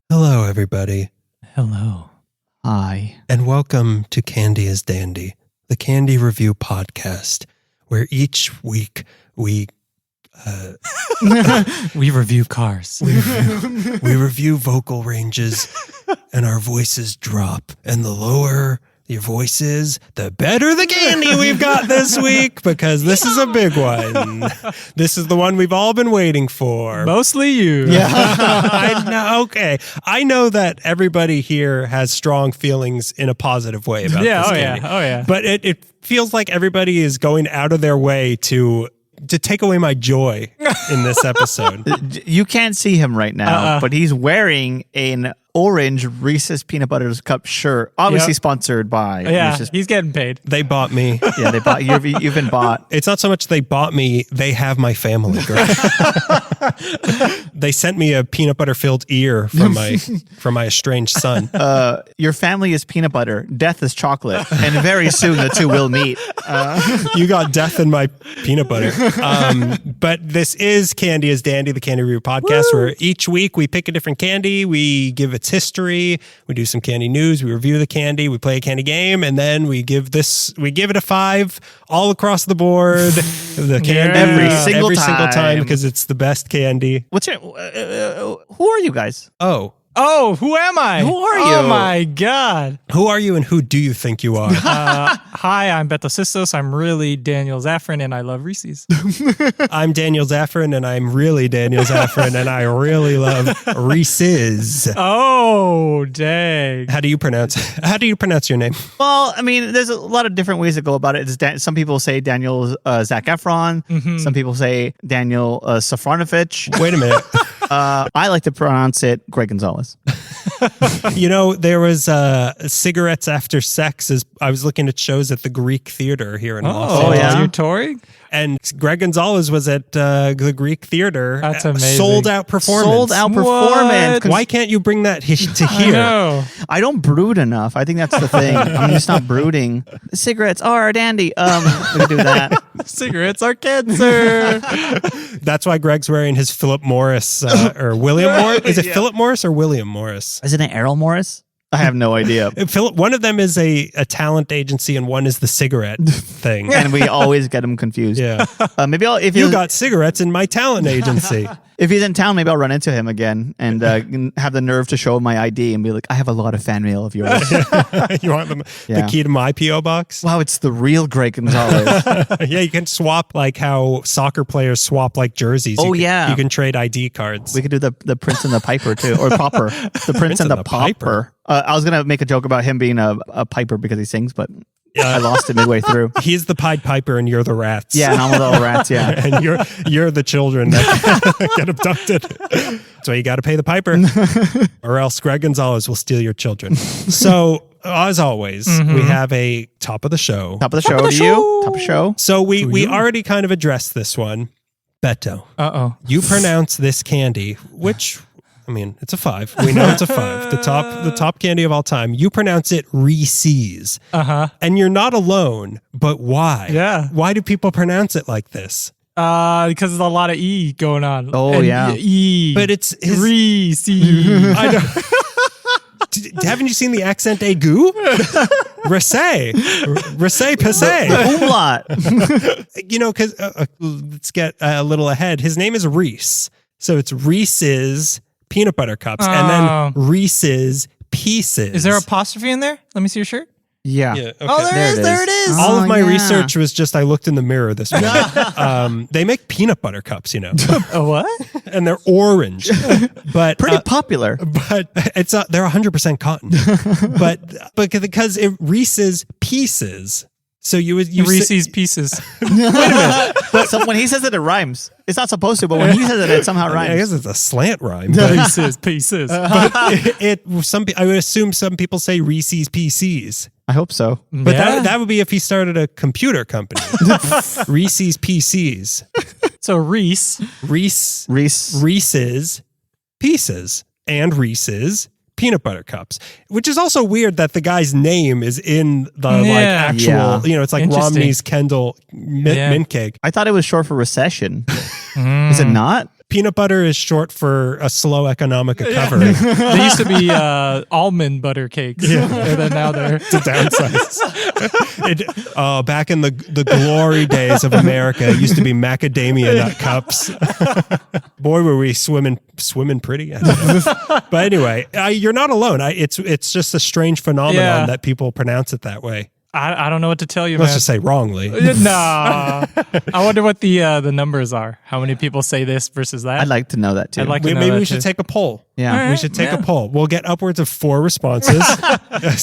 Hello, everybody. Hello. Hi. And welcome to Candy is Dandy, the candy review podcast, where each week we review cars. we review vocal ranges and our voices drop. And the lower your voice is, the better the candy we've got this week, because this is a big one. This is the one we've all been waiting for. Mostly you. Yeah. I know. Okay. I know that everybody here has strong feelings in a positive way about this candy. Oh, yeah. But it feels like everybody is going out of their way to take away my joy in this episode. You can't see him right now, but he's wearing an orange Reese's Peanut Butter Cup shirt, obviously sponsored by Reese's. He's getting paid. They bought me. Yeah, they bought you've been bought. It's not so much they bought me, they have my family. They sent me a peanut butter filled ear from my estranged son. Your family is peanut butter, death is chocolate, and very soon the two will meet. You got death in my peanut butter. But this is Candy is Dandy, the candy review podcast, where each week we pick a different candy, we give its history, we do some candy news, we review the candy, we play a candy game, and then we give it a 5 all across the board. The candy Every single time because it's the best candy. What's your? Who are you guys? Oh, who am I? Who are you? Oh, my God. Who are you and who do you think you are? Hi, I'm Beto Sistos. I'm really Daniel Zaffron, and I love Reese's. I'm Daniel Zaffron, and I'm really Daniel Zaffron, and I really love Reese's. Oh, dang. How do you pronounce your name? Well, I mean, there's a lot of different ways to go about it. Some people say Daniel Zac Efron. Mm-hmm. Some people say Daniel Safronovich. Wait a minute. I like to pronounce it Greg Gonzalez. You know, there was cigarettes after sex. As I was looking at shows at the Greek Theater here in Los Angeles. Oh, yeah? You're touring? And Greg Gonzalez was at the Greek Theater. That's amazing. Sold out performance. Performance. Why can't you bring that to here? No. I don't brood enough. I think that's the thing. I'm just not brooding. Cigarettes are dandy. We can do that. Cigarettes are cancer. That's why Greg's wearing his Philip Morris or William Morris. Is it Philip Morris or William Morris? Isn't it Errol Morris? I have no idea. One of them is a talent agency and one is the cigarette thing. And we always get him confused. Yeah. Maybe if You got cigarettes in my talent agency. If he's in town, maybe I'll run into him again and have the nerve to show him my ID and be like, I have a lot of fan mail of yours. You want the key to my P.O. box? Wow, it's the real Greg Gonzalez. Yeah, you can swap like how soccer players swap like jerseys. Oh, You can trade ID cards. We could do the Prince and the Piper too, or Popper. The Prince and the Popper. I was going to make a joke about him being a piper because he sings, but I lost it midway through. He's the Pied Piper and you're the rats. Yeah, and I'm the little rats, yeah. And you're the children that get abducted. So you got to pay the piper or else Greg Gonzalez will steal your children. So as always, we have a top of the show. Top of the show to you. Top of the show. So we already kind of addressed this one. Beto. Uh-oh. You pronounce this candy, which... I mean, it's a 5. We know it's a 5. The top candy of all time. You pronounce it Reese's. Uh-huh. And you're not alone, but why? Yeah. Why do people pronounce it like this? Because there's a lot of E going on. Oh, and yeah. E. But it's his... Reese. I know. Haven't you seen the accent aigu? Rese passe. Umlaut. You know, because let's get a little ahead. His name is Reese. So it's Reese's Peanut Butter Cups and then Reese's Pieces. Is there apostrophe in there? Let me see your shirt. Yeah. Okay. Oh, there it is. All of my yeah. research was just I looked in the mirror this morning. They make peanut butter cups, you know. What? And they're orange. But Pretty popular. But it's they're 100% cotton. but because Reese's Pieces. So you Reese's Pieces. Wait a minute. But when he says it rhymes. It's not supposed to, but when he says it somehow rhymes. I guess it's a slant rhyme. Reese's Pieces. But I would assume some people say Reese's PCs. I hope so. But that would be if he started a computer company. Reese's PCs. So Reese's Pieces and Reese's peanut butter cups, which is also weird that the guy's name is in the actual, it's like Romney's Kendall mint cake. I thought it was short for recession. Is it not? Peanut butter is short for a slow economic recovery. They used to be almond butter cakes, and then now they're To downsize. Back in the glory days of America, it used to be macadamia nut cups. Boy, were we swimming pretty. I don't know. But anyway, you're not alone. It's just a strange phenomenon that people pronounce it that way. I don't know what to tell you, Let's man. just say wrongly. Nah. I wonder what the numbers are. How many people say this versus that? I'd like to know that too. I'd like to know Maybe that we should too. take a poll. Yeah. All right. We should take Yeah. a poll. We'll get upwards of 4 responses,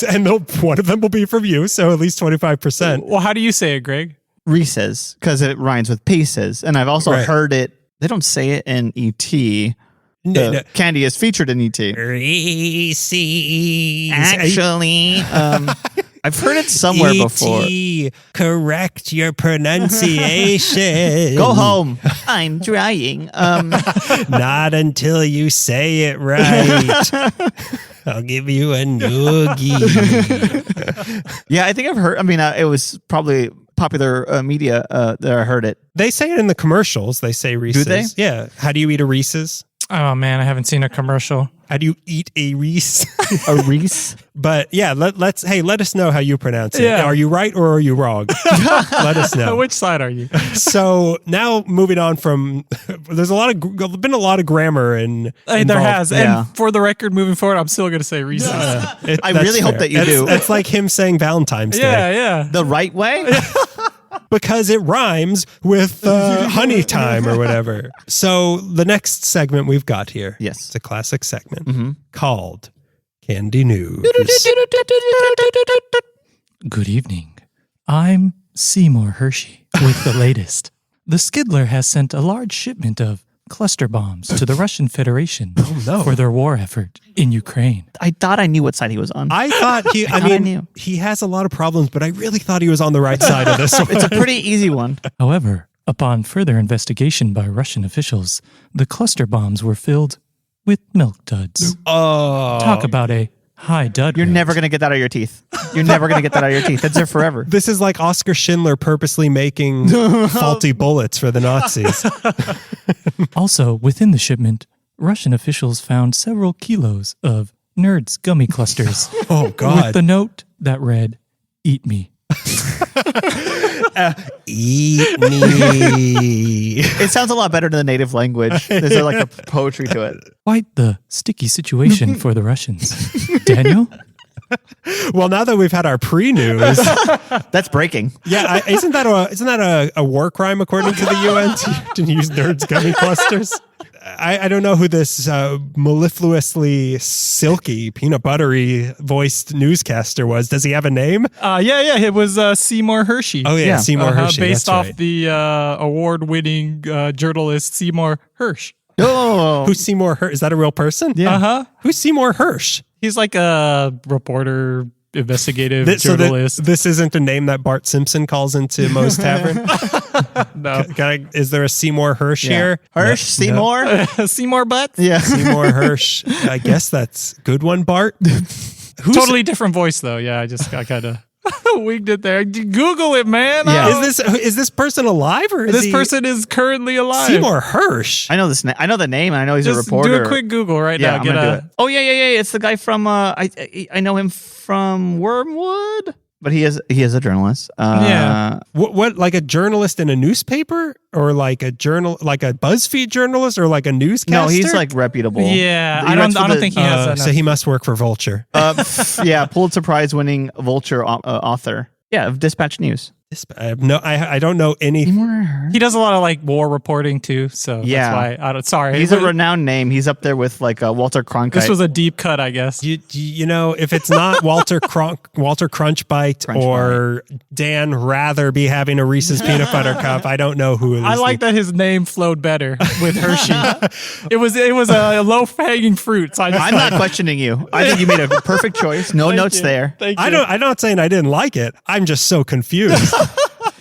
and one of them will be from you, so at least 25%. Well, how do you say it, Greg? Reese's, because it rhymes with pieces. And I've also Right. heard it, they don't say it in E.T. No. Candy is featured in E.T. Reese's. Actually, I've heard it somewhere before. E.T., correct your pronunciation. Go home. I'm trying. Not until you say it right. I'll give you a noogie. Yeah, I think I've heard. I mean, it was probably popular media that I heard it. They say it in the commercials. They say Reese's. Do they? Yeah. How do you eat a Reese's? Oh man, I haven't seen a commercial. How do you eat a Reese? A Reese? But yeah, let us know how you pronounce it. Yeah. Are you right or are you wrong? Let us know. Which side are you? So now moving on from, there's been a lot of grammar and There has. Yeah. And for the record, moving forward, I'm still going to say Reese's. I really hope that you do. It's like him saying Valentine's Day. Yeah. The right way? Because it rhymes with honey time or whatever. So the next segment we've got here. Yes. It's a classic segment called Candy News. Good evening. I'm Seymour Hershey with the latest. The Skidler has sent a large shipment of cluster bombs to the Russian Federation for their war effort in Ukraine. I thought I knew what side he was on. I thought I knew. he has a lot of problems, but I really thought he was on the right side of this one. It's a pretty easy one. However, upon further investigation by Russian officials, the cluster bombs were filled with milk duds. Oh. Talk about a high dud You're rate. never going to get that out of your teeth. You're never going to get that out of your teeth. That's there forever. This is like Oscar Schindler purposely making faulty bullets for the Nazis. Also, within the shipment, Russian officials found several kilos of Nerds gummy clusters Oh, with God. the note that read, "Eat me." Eat me. It sounds a lot better than the native language. There's like a poetry to it. Quite the sticky situation for the Russians. Daniel? Well, now that we've had our pre-news, That's breaking. yeah, isn't that a war crime according to the UN to use Nerds gummy clusters? I don't know who this mellifluously silky, peanut buttery voiced newscaster was. Does he have a name? Yeah, it was Seymour Hershey. Oh yeah, Yeah. Seymour Hershey. Based that's off right. the award-winning journalist Seymour Hersh. Oh, Who's Seymour Hersh? Is that a real person? Yeah. Uh-huh. Who's Seymour Hersh? He's like a reporter, investigative So journalist. this isn't a name that Bart Simpson calls into Moe's Tavern. No. Is there a Seymour Hersh here? Hirsch, Seymour. Seymour Butts? Yeah. Seymour Hersh. I guess that's good one, Bart. Who's, Totally different voice, though. Yeah, I kind of winged it there. Google it, man. Yeah. Is this person alive or is This he person is currently alive. Seymour Hersh? I know this. I know the name. And I know he's a Just reporter. do a quick Google right Yeah, now. I'm gonna do it. Oh yeah. It's the guy from. I know him from Wormwood, but he is a journalist. Yeah. What like a journalist in a newspaper or like a BuzzFeed journalist or like a newscaster? No, he's like reputable. Yeah, He I writes don't for the- think he has that. so he must work for Vulture. Yeah, Pulitzer Prize winning Vulture author. Yeah, of Dispatch News. I don't know any. He does a lot of like war reporting too, so Yeah. that's why. Sorry, He's a renowned name. He's up there with like Walter Cronkite. This was a deep cut, I guess. You know, if it's not Walter Crunchbite or Dan Rather be having a Reese's peanut butter cup, I don't know who it is. I like that his name flowed better with Hershey. It was a low hanging fruit. So I'm not questioning you. I think you made a perfect choice. No notes there. Thank you. I'm not saying I didn't like it. I'm just so confused.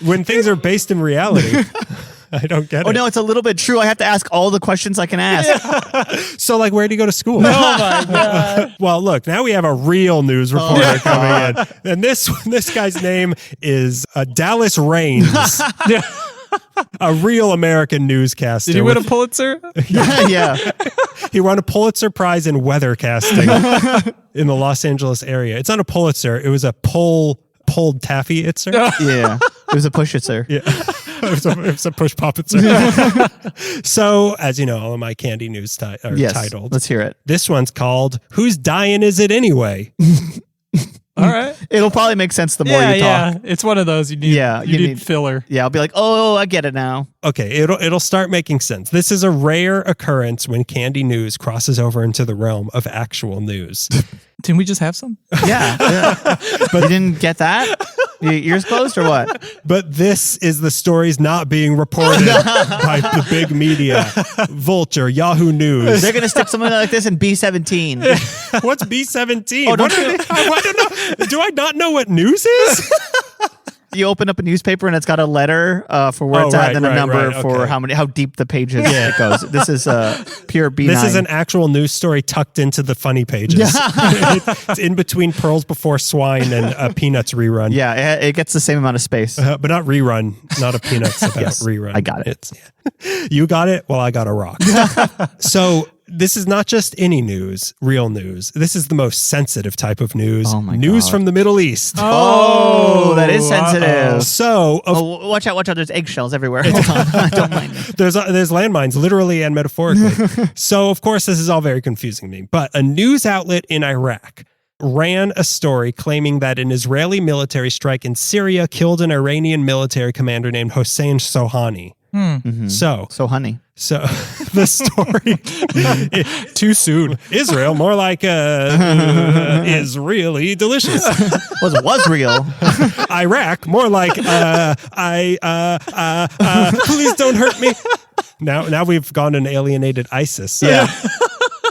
When things are based in reality, I don't get it. Oh no, it's a little bit true. I have to ask all the questions I can ask. So, like, where do you go to school? Oh my god! Well, look, now we have a real news reporter coming in, and this guy's name is Dallas Raines. A real American newscaster. Did he win a Pulitzer? Yeah. He won a Pulitzer Prize in weathercasting in the Los Angeles area. It's not a Pulitzer. It was a pulled taffy itzer. Yeah. It was a push-itzer. Yeah. It was a push poppitzer. So, as you know, all of my candy news are titled. Let's hear it. This one's called "Whose Dying Is It Anyway?" All right. It'll probably make sense the more you talk. Yeah, it's one of those you need. You need filler. Yeah, I'll be like, oh, I get it now. Okay, it'll start making sense. This is a rare occurrence when candy news crosses over into the realm of actual news. Can we just have some? Yeah. But you didn't get that? Your ears closed or what? But this is the stories not being reported by the big media. Vulture, Yahoo News. They're going to stick something like this in B17. What's B17? Oh, don't you? I don't know. Do I not know what news is? You open up a newspaper and it's got a letter for where it's at and then a number for how deep the pages it goes. This is pure B9. This is an actual news story tucked into the funny pages. It's in between Pearls Before Swine and Peanuts rerun. Yeah, it gets the same amount of space. But not rerun, not a Peanuts rerun. I got it. You got it? Well, I got a rock. So this is not just any news, real news. This is the most sensitive type of news. Oh my news God. from the Middle East. Oh, that is sensitive. So, watch out. There's eggshells everywhere. I don't mind. There's landmines, literally and metaphorically. So, of course, this is all very confusing to me. But a news outlet in Iraq ran a story claiming that an Israeli military strike in Syria killed an Iranian military commander named Hossein Sohani. Mm-hmm. So honey. So the story too soon. Israel, more like is really delicious. Was real. Iraq, more like please don't hurt me. Now we've gone and alienated ISIS. Yeah.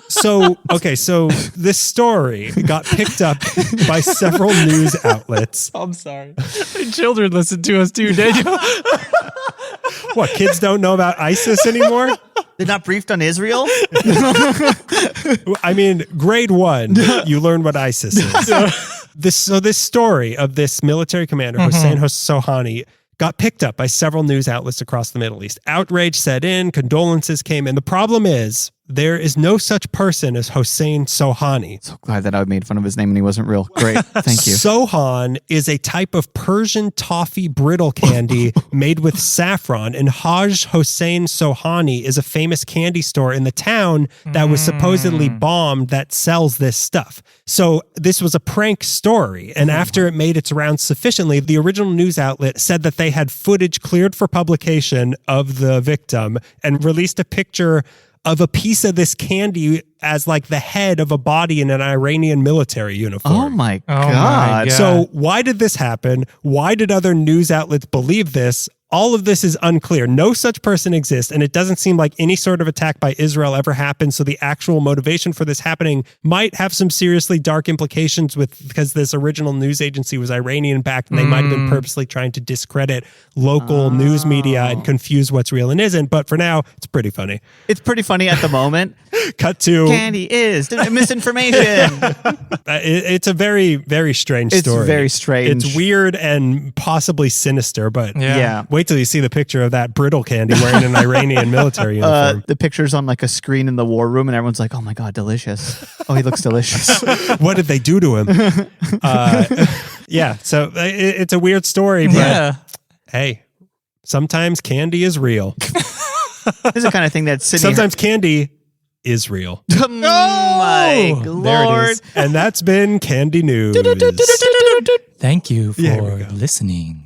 So this story got picked up by several news outlets. I'm sorry. Children listen to us too, Daniel. What, kids don't know about ISIS anymore? They're not briefed on Israel? I mean, grade 1, you learn what ISIS is. This story of this military commander, Hossein Sohani, got picked up by several news outlets across the Middle East. Outrage set in, condolences came in. The problem is, there is no such person as Hossein Sohani. So glad that I made fun of his name and he wasn't real. Great. Thank you. Sohan is a type of Persian toffee brittle candy made with saffron, and Haj Hossein Sohani is a famous candy store in the town that was supposedly bombed that sells this stuff. So this was a prank story, and after it made its rounds sufficiently, the original news outlet said that they had footage cleared for publication of the victim and released a picture of a piece of this candy as like the head of a body in an Iranian military uniform. Oh my God. So why did this happen? Why did other news outlets believe this? All of this is unclear. No such person exists, and it doesn't seem like any sort of attack by Israel ever happened, so the actual motivation for this happening might have some seriously dark implications because this original news agency was Iranian-backed, and they might have been purposely trying to discredit local news media and confuse what's real and isn't, but for now, it's pretty funny. It's pretty funny at the moment. Cut to... Candy is misinformation. It's a very, very strange story. It's very strange. It's weird and possibly sinister, but yeah. Wait till you see the picture of that brittle candy wearing an Iranian military uniform. The picture's on like a screen in the war room and everyone's like, oh my God, delicious. Oh, he looks delicious. What did they do to him? So it's a weird story, but hey, sometimes candy is real. This is the kind of thing that's sitting Sometimes candy is real. Oh my Lord. There it is. And that's been Candy News. Thank you for listening.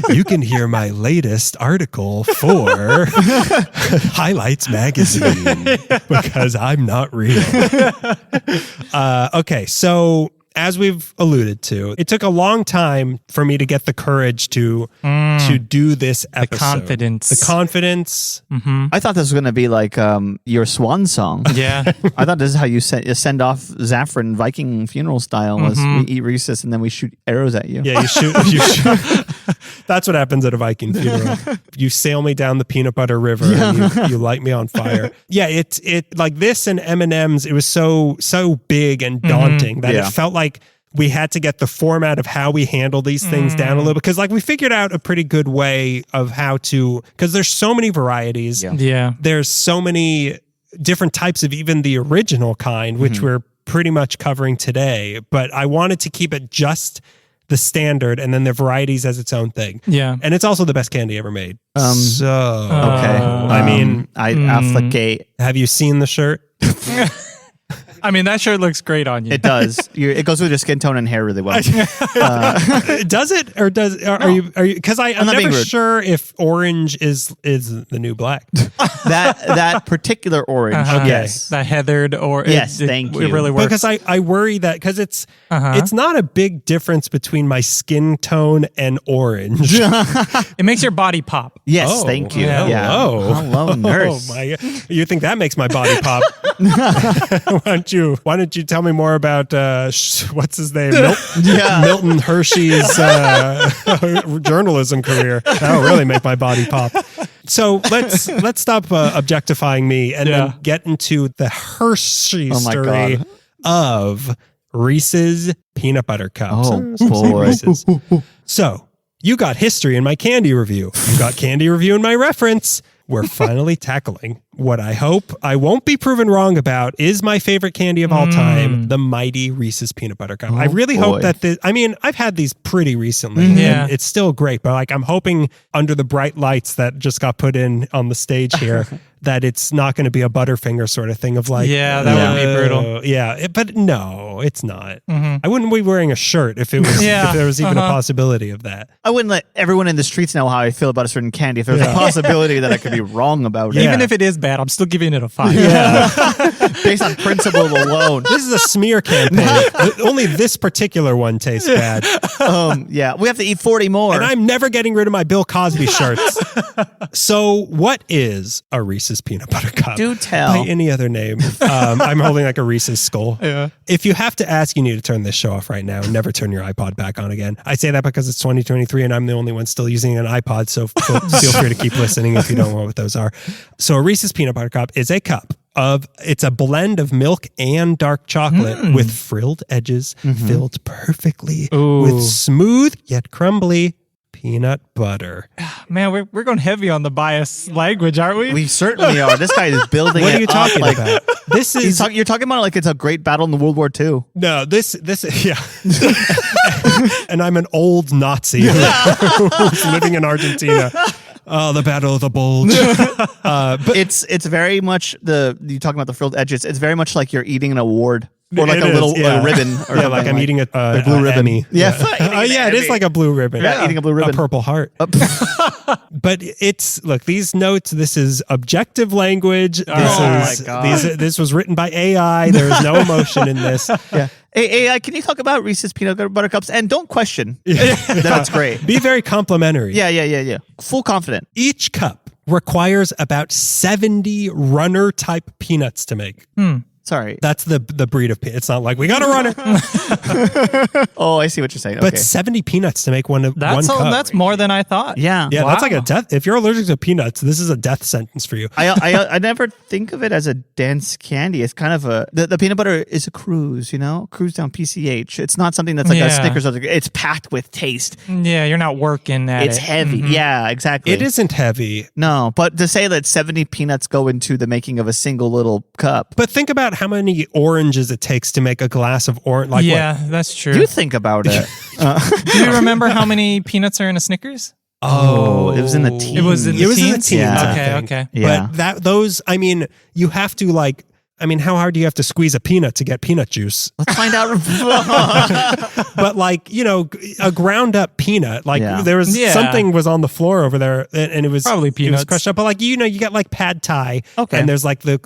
You can hear my latest article for Highlights Magazine because I'm not real. Okay, so as we've alluded to, it took a long time for me to get the courage to do this episode. The confidence. Mm-hmm. I thought this was going to be like your swan song. Yeah. I thought this is how you send off Zaffron Viking funeral style was we eat Reese's and then we shoot arrows at you. Yeah, you shoot. That's what happens at a Viking funeral. You sail me down the peanut butter river and you light me on fire. Yeah, it like this and M&M's, it was so big and daunting that it felt like we had to get the format of how we handle these things down a little, because like we figured out a pretty good way of how to, because there's so many varieties. Yeah. There's so many different types of even the original kind, which we're pretty much covering today. But I wanted to keep it just the standard and then the varieties as its own thing. Yeah. And it's also the best candy ever made. Okay. I mean, I afflicate. have you seen the shirt? I mean, that shirt looks great on you. It does. It goes with your skin tone and hair really well. Does it, or are you? Because I'm not being never rude. sure if orange is the new black. that particular orange, yes. That heathered or Yes, thank you. It really works. Because I worry that because it's not a big difference between my skin tone and orange. It makes your body pop. Yes, Oh, thank you. hello. Yeah. Hello, nurse. Oh my! You think that makes my body pop? Why don't you tell me more about what's his name? Milton Hershey's journalism career. That'll really make my body pop. So let's stop objectifying me and then get into the Hershey story of Reese's peanut butter cups. Oh boy. Reese's. So you got history in my candy review. You got candy review in my reference. We're finally tackling what I hope I won't be proven wrong about is my favorite candy of all time, the mighty Reese's peanut butter cup. I really hope that I've had these pretty recently and it's still great, but like I'm hoping under the bright lights that just got put in on the stage here that it's not going to be a Butterfinger sort of thing of like, that would be brutal. Yeah, but no, it's not. I wouldn't be wearing a shirt if it was if there was even a possibility of that. I wouldn't let everyone in the streets know how I feel about a certain candy if there's a possibility that I could be wrong about it. Even if it is bad, I'm still giving it a 5. Based on principle alone. This is a smear campaign. Only this particular one tastes bad. We have to eat 40 more. And I'm never getting rid of my Bill Cosby shirts. So what is a Reese's peanut butter cup? Do tell. By any other name. I'm holding like a Reese's skull. Yeah. If you have to ask, you need to turn this show off right now and never turn your iPod back on again. I say that because it's 2023 and I'm the only one still using an iPod, so feel free to keep listening if you don't know what those are. So a Reese's peanut butter cup is a cup it's a blend of milk and dark chocolate with frilled edges filled perfectly with smooth yet crumbly peanut butter. Man, we're going heavy on the biased language, aren't we? We certainly are. This guy is building What it are you talking up about? This is you're talking about it like it's a great battle in the World War II. no, this yeah. And I'm an old Nazi who's living in Argentina. Oh, the Battle of the Bulge. But It's very much you talking about the frilled edges. It's very much like you're eating an award or like it a little is, yeah. ribbon. Or Yeah, something like I'm eating a blue ribbon. Emmy. Yeah. Yeah, it is like a blue ribbon. Yeah, eating a blue ribbon. A Purple Heart. But these notes, this is objective language. my God. This was written by AI. There is no emotion in this. Yeah. Hey, can you talk about Reese's peanut butter cups? And don't question. That's great. Be very complimentary. Yeah. Full confident. Each cup requires about 70 runner type peanuts to make. Sorry. That's the breed of peanut. It's not like we got a runner. Oh, I see what you're saying. But Okay. 70 peanuts to make one cup. That's more than I thought. Yeah. Yeah, Wow. that's like a death. If you're allergic to peanuts, this is a death sentence for you. I never think of it as a dense candy. It's kind of the peanut butter is a cruise, cruise down PCH. It's not something that's like a Snickers. It's packed with taste. Yeah, you're not working at It's it. heavy. Yeah, exactly. It isn't heavy. No, but to say that 70 peanuts go into the making of a single little cup. But think about how many oranges it takes to make a glass of orange. Like That's true. You think about it. Do you remember how many peanuts are in a Snickers? Oh, it was in the teens. It was in the teens? Yeah. I Okay, think. okay. Yeah. But you have to how hard do you have to squeeze a peanut to get peanut juice? Let's find out. But a ground up peanut, there was something was on the floor over there and it was Probably It was peanuts. crushed up. But you get like pad thai Okay. and there's like the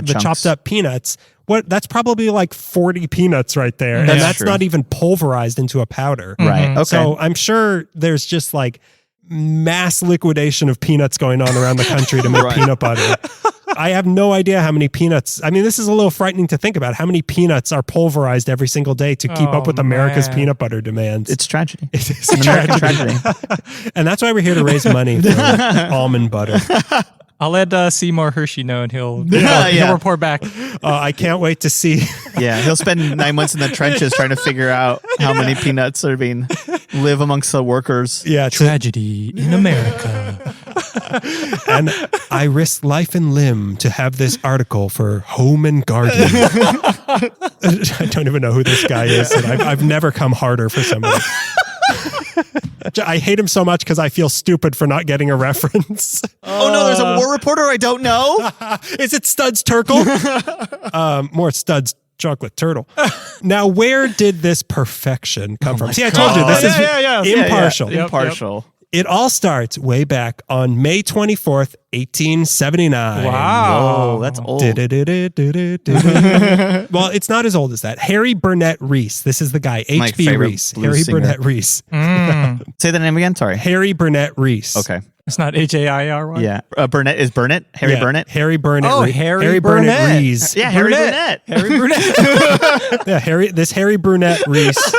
chunks. chopped up peanuts. That's probably like 40 peanuts right there. That's And that's true. not even pulverized into a powder. Right. Okay. So I'm sure there's just like mass liquidation of peanuts going on around the country to make peanut butter. I have no idea how many peanuts. This is a little frightening to think about how many peanuts are pulverized every single day to keep up with America's man. peanut butter demands. It's tragedy. It is An American tragedy. And that's why we're here to raise money for almond butter. I'll let Seymour Hershey know, and he'll report back. I can't wait to see. Yeah, he'll spend 9 months in the trenches trying to figure out how many peanuts are being live amongst the workers. Yeah, Tragedy in America. And I risked life and limb to have this article for Home and Garden. I don't even know who this guy is, and I've never come harder for somebody. I hate him so much because I feel stupid for not getting a reference. Oh no, there's a war reporter I don't know. Is it Studs Turkle? More Studs Chocolate Turtle. Now, where did this perfection come from? See, I told you, this is impartial. Yeah. Impartial. It all starts way back on May 24th, 1879. Wow. Whoa, that's old. Well, it's not as old as that. Harry Burnett Reese. This is the guy. My H.B. favorite Reese. blues Harry singer. Burnett Reese. Say the name again. Sorry. Harry Burnett Reese. Okay. It's not H-A-I-R-Y? Yeah. Burnett is Burnett. Harry Yeah, Burnett. Harry Burnett. Oh, Reese. Harry Burnett Burnett. Reese. Yeah, Harry Burnett. Harry Burnett. Yeah, this Harry Burnett Reese.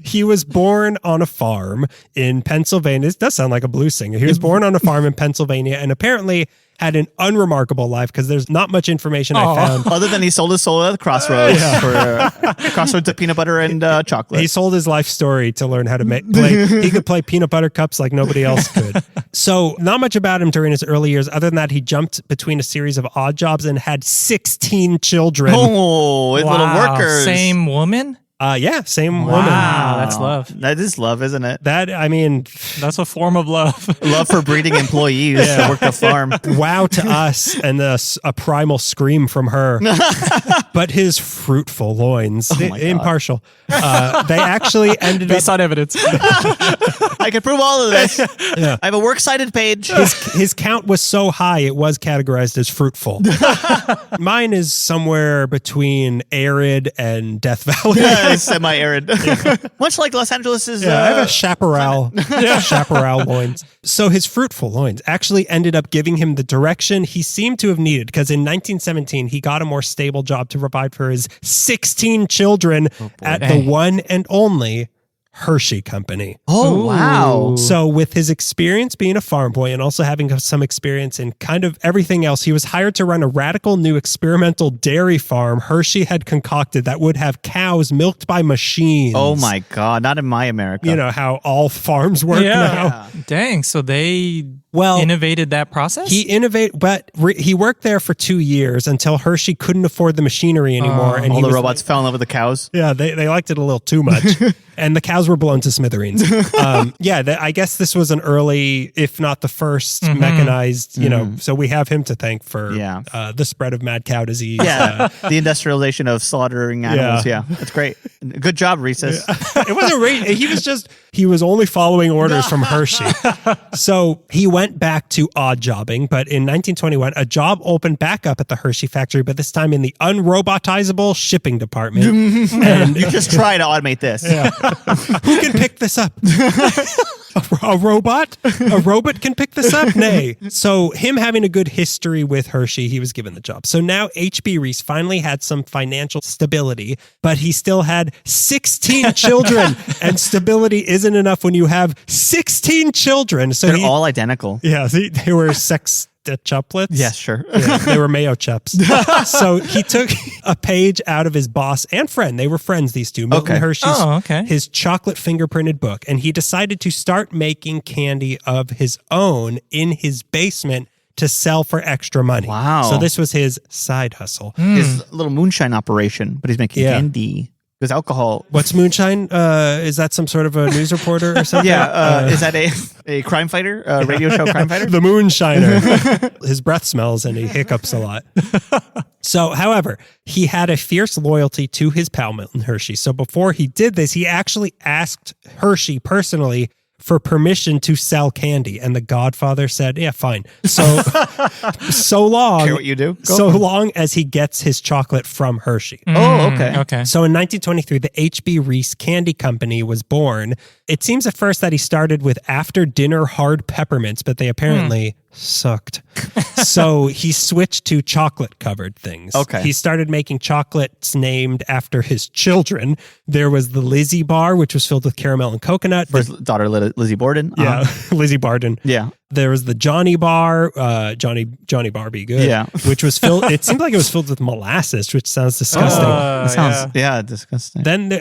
He was born on a farm in Pennsylvania. This does sound like a blues singer. He was born on a farm in Pennsylvania and apparently had an unremarkable life because there's not much information I found. Other than he sold his soul at the crossroads for crossroads of peanut butter and chocolate. He sold his life story to learn how to play. He could play peanut butter cups like nobody else could. So not much about him during his early years. Other than that, he jumped between a series of odd jobs and had 16 children. Oh, little workers. Same woman? Yeah, same woman. Wow, that's love. That is love, isn't it? That, I mean, That's a form of love. Love for breeding employees to work the farm. wow to us and a primal scream from her. But his fruitful loins, my God. impartial, they actually ended up. Based on evidence. I can prove all of this. Yeah. I have a works cited page. His count was so high, it was categorized as fruitful. Mine is somewhere between arid and Death Valley. Semi-arid. Much like Los Angeles is. I have a chaparral loins. So his fruitful loins actually ended up giving him the direction he seemed to have needed because in 1917, he got a more stable job to provide for his 16 children at the one and only Hershey Company. Oh, wow. So with his experience being a farm boy and also having some experience in kind of everything else, he was hired to run a radical new experimental dairy farm Hershey had concocted that would have cows milked by machines. Oh, my God. Not in my America. You know how all farms work now. Dang, so they Well, innovated that process? he innovated, but he worked there for 2 years until Hershey couldn't afford the machinery anymore. And all he the was robots fell in love with the cows. Yeah, they liked it a little too much. And the cows were blown to smithereens. I guess this was an early, if not the first, mechanized, so we have him to thank for the spread of mad cow disease. Yeah, the industrialization of slaughtering animals. Yeah, that's great. Good job, Reese's. It wasn't he was only following orders from Hershey. So he went back to odd jobbing, but in 1921, a job opened back up at the Hershey factory, but this time in the unrobotizable shipping department. And You just try to automate this. who can pick this up? A robot? A robot can pick this up? Nay. So him having a good history with Hershey, he was given the job. So now H.B. Reese finally had some financial stability, but he still had 16 children. And stability isn't enough when you have 16 children. So They're all identical. Yeah, they were sextuplets. Yes, sure. Yeah, they were mayo chups. So he took a page out of his boss and friend. They were friends, these two. Milton Hershey's, his chocolate fingerprinted book. And he decided to start making candy of his own in his basement to sell for extra money. Wow. So this was his side hustle. His little moonshine operation, but he's making candy. Because alcohol. What's moonshine? Is that some sort of a news reporter or something? Yeah. Is that a crime fighter? A radio show crime fighter? The moonshiner. His breath smells and he hiccups a lot. So, however, he had a fierce loyalty to his pal Milton Hershey. So before he did this, he actually asked Hershey personally for permission to sell candy. And the Godfather said, yeah, fine. So long. Care what you do? Long as he gets his chocolate from Hershey. Oh, okay. Okay. So in 1923, the H.B. Reese Candy Company was born. It seems at first that he started with after dinner hard peppermints, but they apparently sucked. So he switched to chocolate covered things. Okay. He started making chocolates named after his children. There was the Lizzie bar, which was filled with caramel and coconut. For his daughter, Lizzie Borden. Lizzie Barden. Yeah. There was the Johnny Bar, Johnny Bar Be Good, Yeah. which was filled. It seemed like it was filled with molasses, which sounds disgusting. That sounds disgusting. Then,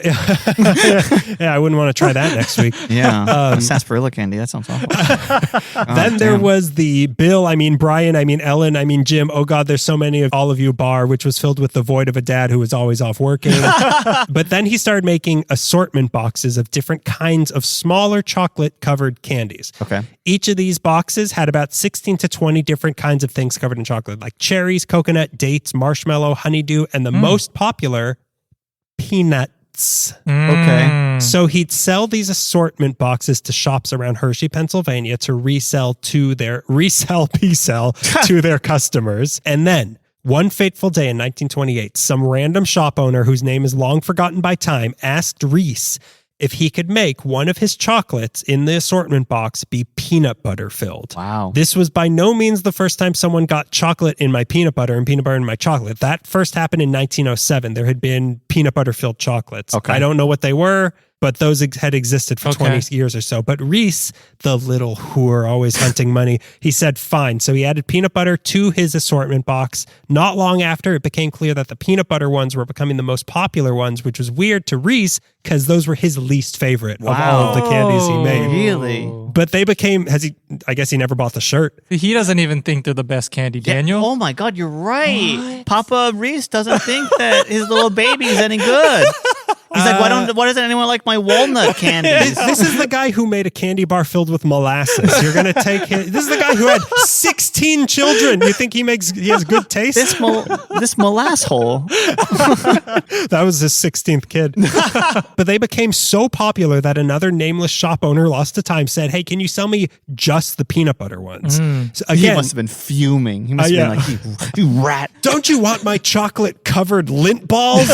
I wouldn't want to try that next week. Yeah, sarsaparilla candy. That sounds awful. Then there was the Bill, Brian, Ellen, Jim. Oh God, there's so many of all of you bar, which was filled with the void of a dad who was always off working. But then he started making assortment boxes of different kinds of smaller chocolate covered candies. Okay. Each of these boxes had about 16 to 20 different kinds of things covered in chocolate, like cherries, coconut, dates, marshmallow, honeydew, and the most popular, peanuts. Okay. So he'd sell these assortment boxes to shops around Hershey, Pennsylvania to resell to their customers. And then one fateful day in 1928, some random shop owner whose name is long forgotten by time asked Reese if he could make one of his chocolates in the assortment box be peanut butter filled. Wow. This was by no means the first time someone got chocolate in my peanut butter and peanut butter in my chocolate. That first happened in 1907. There had been peanut butter filled chocolates. Okay. I don't know what they were, but those had existed for 20 years or so. But Reese, the little whore always hunting money, he said, fine. So he added peanut butter to his assortment box. Not long after, it became clear that the peanut butter ones were becoming the most popular ones, which was weird to Reese because those were his least favorite of all of the candies he made. Really? But they became, I guess he never bought the shirt. He doesn't even think they're the best candy, Daniel. Oh my God, you're right. Papa Reese doesn't think that his little baby's any good. He's like, why doesn't anyone like my walnut candies? This is the guy who made a candy bar filled with molasses. You're going to take him. This is the guy who had 16 children. You think he has good taste? This molass hole. That was his 16th kid. But they became so popular that another nameless shop owner lost to time said, hey, can you sell me just the peanut butter ones? So again, He must have been fuming. He must have been like, you rat. Don't you want my chocolate covered lint balls?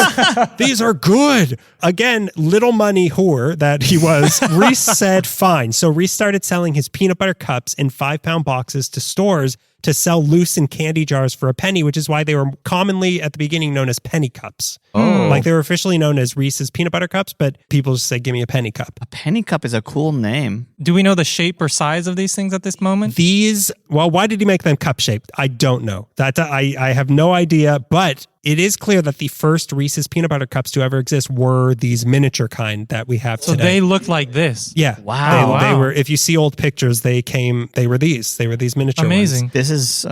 These are good. Again, little money whore that he was, Reese said fine. So Reese started selling his peanut butter cups in 5-pound boxes to stores to sell loose in candy jars for a penny, which is why they were commonly at the beginning known as penny cups. Oh. Like they were officially known as Reese's peanut butter cups, but people just say, give me a penny cup. A penny cup is a cool name. Do we know the shape or size of these things at this moment? Why did he make them cup shaped? I don't know. I have no idea, but it is clear that the first Reese's peanut butter cups to ever exist were these miniature kind that we have So today. they looked like this. Yeah. Wow. They were, if you see old pictures, they were these miniature Amazing. ones. This is,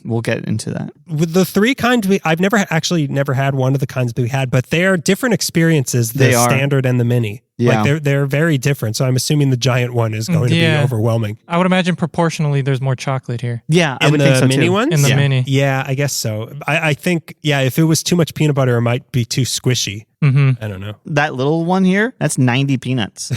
we'll get into that. With the three kinds, I've never had one of the kinds we had, but they're different experiences, the They are. standard and the mini. Yeah. Like they're very different. So I'm assuming the giant one is going to be overwhelming. I would imagine proportionally there's more chocolate here. Yeah, I In would the think so mini too. ones? In the Yeah. mini. Yeah, I guess so. I think, if it was too much peanut butter, it might be too squishy. Mm-hmm. I don't know. That little one here, that's 90 peanuts.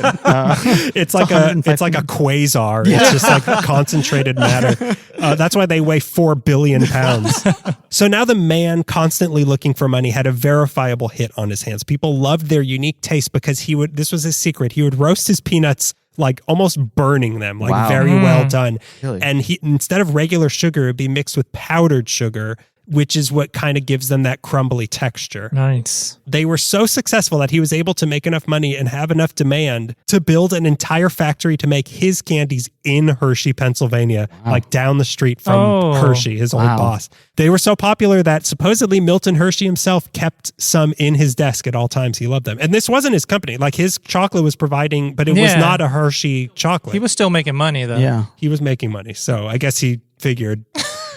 It's like a quasar. It's just like concentrated matter. That's why they weigh 4 billion pounds. So now the man constantly looking for money had a verifiable hit on his hands. People loved their unique taste because this was his secret. He would roast his peanuts like almost burning them, like Wow. very well done. Really? And instead of regular sugar, it'd be mixed with powdered sugar, which is what kind of gives them that crumbly texture. Nice. They were so successful that he was able to make enough money and have enough demand to build an entire factory to make his candies in Hershey, Pennsylvania, like down the street from Hershey, his old boss. They were so popular that supposedly Milton Hershey himself kept some in his desk at all times. He loved them. And this wasn't his company. Like his chocolate was providing, but it was not a Hershey chocolate. He was still making money though. Yeah. He was making money. So I guess he figured,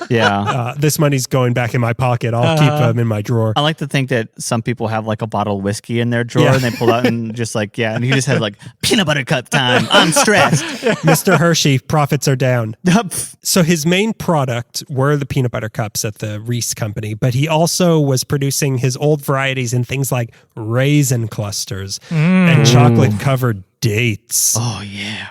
Yeah. this money's going back in my pocket. I'll keep them in my drawer. I like to think that some people have like a bottle of whiskey in their drawer and they pull out and just like, and he just has like peanut butter cup time. I'm stressed. Mr. Hershey, profits are down. So his main product were the peanut butter cups at the Reese company, but he also was producing his old varieties in things like raisin clusters and chocolate covered dates. Oh yeah.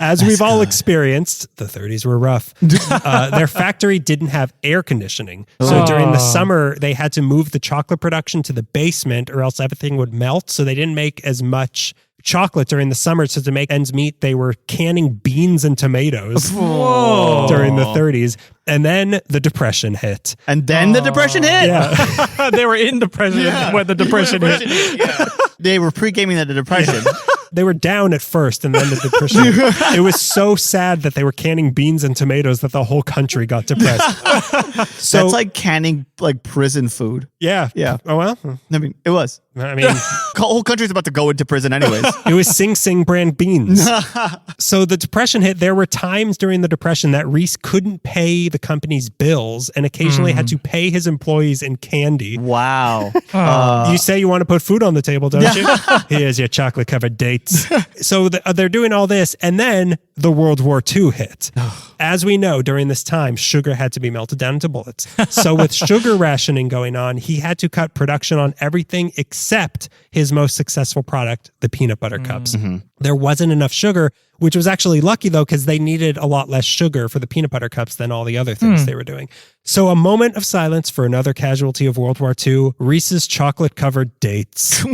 As we've all experienced, the 30s were rough. Their factory didn't have air conditioning. So during the summer, they had to move the chocolate production to the basement or else everything would melt. So they didn't make as much chocolate during the summer. So to make ends meet, they were canning beans and tomatoes during the 30s. And then the Depression hit. And then the Depression hit. Yeah. They were in depression when the depression hit. They were pre-gaming the Depression. They were down at first, and then the depression. It was so sad that they were canning beans and tomatoes that the whole country got depressed. So That's like canning like prison food. yeah. Oh well. I mean, it was. I mean, The whole country's about to go into prison anyways. it was Sing Sing brand beans. So the depression hit. There were times during the depression that Reese couldn't pay the company's bills and occasionally had to pay his employees in candy. Wow. You say you want to put food on the table, don't you? Here's your chocolate covered dates. So they're doing all this, and then the World War II hit. As we know, during this time, sugar had to be melted down into bullets. So with sugar rationing going on, he had to cut production on everything except his most successful product, the peanut butter cups. There wasn't enough sugar, which was actually lucky though, because they needed a lot less sugar for the peanut butter cups than all the other things they were doing. So a moment of silence for another casualty of World War II, Reese's chocolate covered dates.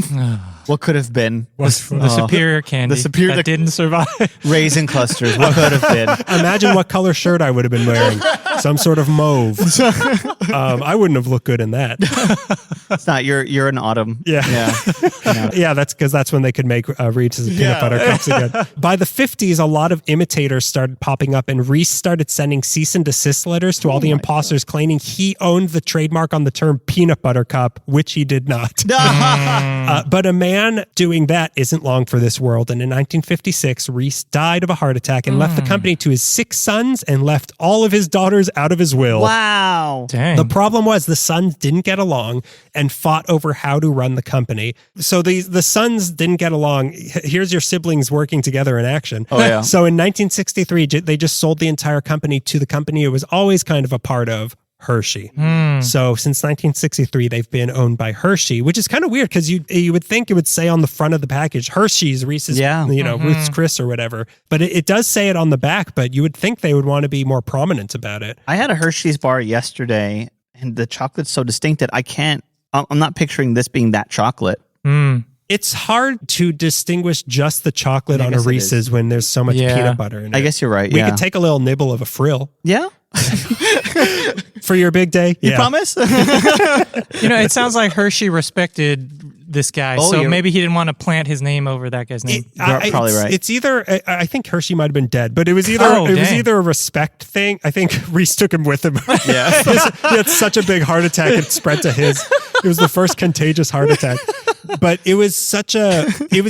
What could have been? The superior candy that didn't survive. Raisin clusters. What could have been? Imagine what color shirt I would have been wearing. Some sort of mauve. I wouldn't have looked good in that. It's not. You're in autumn. Yeah. Yeah, that's because that's when they could make Reese's peanut butter cups again. By the 50s, a lot of imitators started popping up, and Reese started sending cease and desist letters to all the imposters claiming he owned the trademark on the term peanut butter cup, which he did not. But a man doing that isn't long for this world. And in 1956, Reese died of a heart attack and left the company to his 6 sons and left all of his daughters out of his will. Wow. Dang. The problem was the sons didn't get along and fought over how to run the company. So the sons didn't get along. Here's your siblings working together in action. Oh, yeah. So in 1963, they just sold the entire company to the company it was always kind of a part of, Hershey. So since 1963, they've been owned by Hershey, which is kind of weird because you would think it would say on the front of the package, Hershey's, Reese's, Ruth's Chris or whatever. But it does say it on the back, but you would think they would want to be more prominent about it. I had a Hershey's bar yesterday, and the chocolate's so distinct that I'm not picturing this being that chocolate. It's hard to distinguish just the chocolate on a guess it is. when there's so much peanut butter in it. I guess you're right. We could take a little nibble of a frill. Yeah. For your big day? You promise? It sounds like Hershey respected this guy, so maybe he didn't want to plant his name over that guy's name. Probably right. It's either I think Hershey might have been dead, but it was either a respect thing. I think Reese took him with him. Yeah. He had such a big heart attack it spread to his. It was the first contagious heart attack. But it was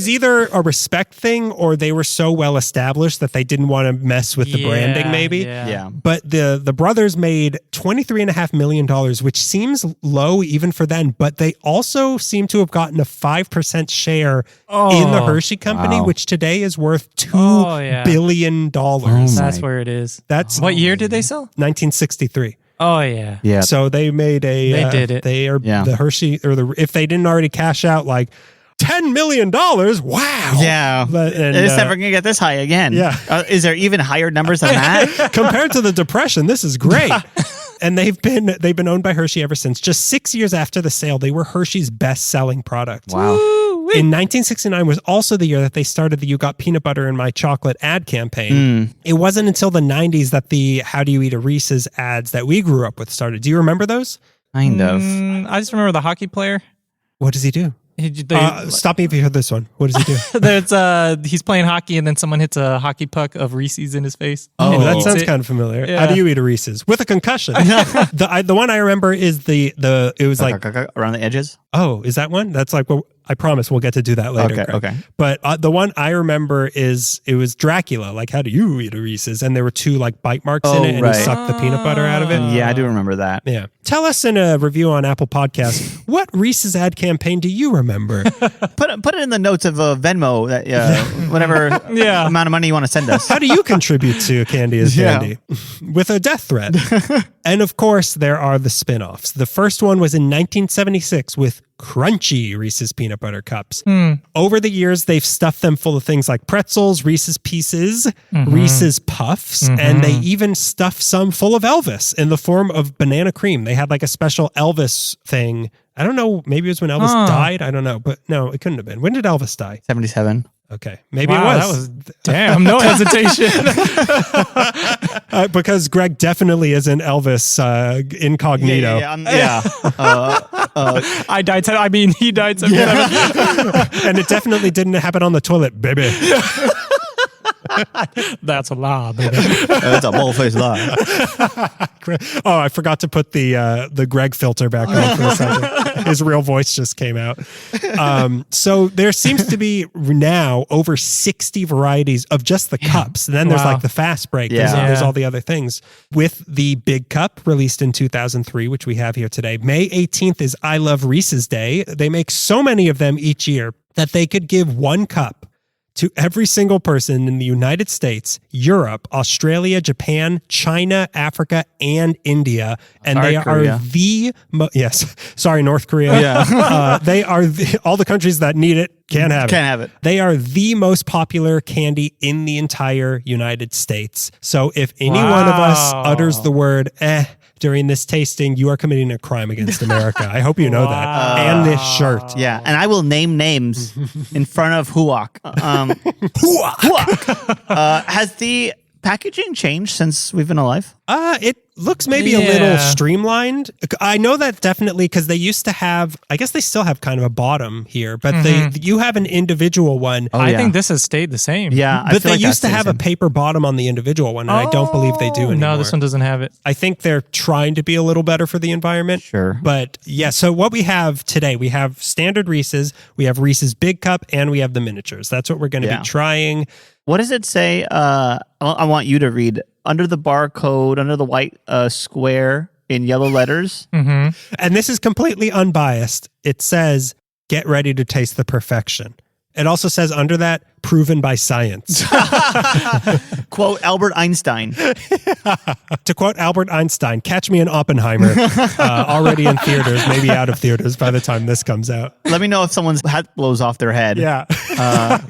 either a respect thing or they were so well established that they didn't want to mess with the branding maybe. Yeah. But the brothers made $23.5 million, which seems low even for then, but they also seem to have gotten a 5% share in the Hershey company, which today is worth $2 billion. That's where it is. What year did they sell? 1963. Oh yeah. Yeah. So they made They did it. They are the Hershey, or if they didn't already cash out like $10 million. Wow. Yeah. It's never going to get this high again. Yeah. Is there even higher numbers than that? Compared to the Depression, this is great. And they've been owned by Hershey ever since. Just 6 years after the sale, they were Hershey's best-selling product. Wow. In 1969 was also the year that they started the "You Got Peanut Butter in My Chocolate" ad campaign. It wasn't until the 90s that the "How Do You Eat a Reese's" ads that we grew up with started. Do you remember those? Kind of. I just remember the hockey player. What does he do? Stop me if you heard this one. What does he do? He's playing hockey and then someone hits a hockey puck of Reese's in his face. Oh, that sounds kind of familiar. Yeah. How do you eat a Reese's with a concussion? The one I remember is it was like around the edges. Oh, is that one? That's like, well, I promise we'll get to do that later. Okay. But the one I remember is it was Dracula. Like, how do you eat a Reese's? And there were 2 like bite marks in it, and he sucked the peanut butter out of it. Yeah, I do remember that. Yeah. Tell us in a review on Apple Podcasts, what Reese's ad campaign do you remember? Put it in the notes of Venmo, whatever amount of money you want to send us. How do you contribute to Candy is Dandy? With a death threat. And of course, there are the spin-offs. The first one was in 1976 with crunchy Reese's peanut butter cups. Over the years, they've stuffed them full of things like pretzels, Reese's Pieces, Reese's Puffs, and they even stuffed some full of Elvis in the form of banana cream. They had like a special Elvis thing. I don't know. Maybe it was when Elvis died. I don't know. But no, it couldn't have been. When did Elvis die? 77. Okay. Maybe it was. That was damn, no hesitation. Because Greg definitely is an Elvis incognito. I died. He died 77. And it definitely didn't happen on the toilet, baby. That's a lie, baby. That's a bull-faced lie. Oh, I forgot to put the Greg filter back on for a second. His real voice just came out. So there seems to be now over 60 varieties of just the cups. And then there's like the fast break. There's all the other things. With the big cup released in 2003, which we have here today. May 18th is I Love Reese's Day. They make so many of them each year that they could give one cup to every single person in the United States, Europe, Australia, Japan, China, Africa, and India. And Sorry, they are Korea. North Korea. Yeah. They are all the countries that need it can't have it. They are the most popular candy in the entire United States. So if any one of us utters the word during this tasting, you are committing a crime against America. I hope you know that. And this shirt. Yeah, and I will name names in front of Huok. Huok. Has the packaging changed since we've been alive? It looks maybe a little streamlined. I know that definitely because they used to have, I guess they still have kind of a bottom here, but you have an individual one. I think this has stayed the same. Yeah, but they used to have a paper bottom on the individual one, and I don't believe they do anymore. No, this one doesn't have it. I think they're trying to be a little better for the environment. Sure. But yeah, so what we have today, we have standard Reese's, we have Reese's Big Cup, and we have the miniatures. That's what we're going to be trying. What does it say? I want you to read. Under the barcode, under the white square in yellow letters. And this is completely unbiased. It says, get ready to taste the perfection. It also says under that, proven by science. Quote Albert Einstein. To quote Albert Einstein, catch me in Oppenheimer. Already in theaters, maybe out of theaters by the time this comes out. Let me know if someone's hat blows off their head. Yeah.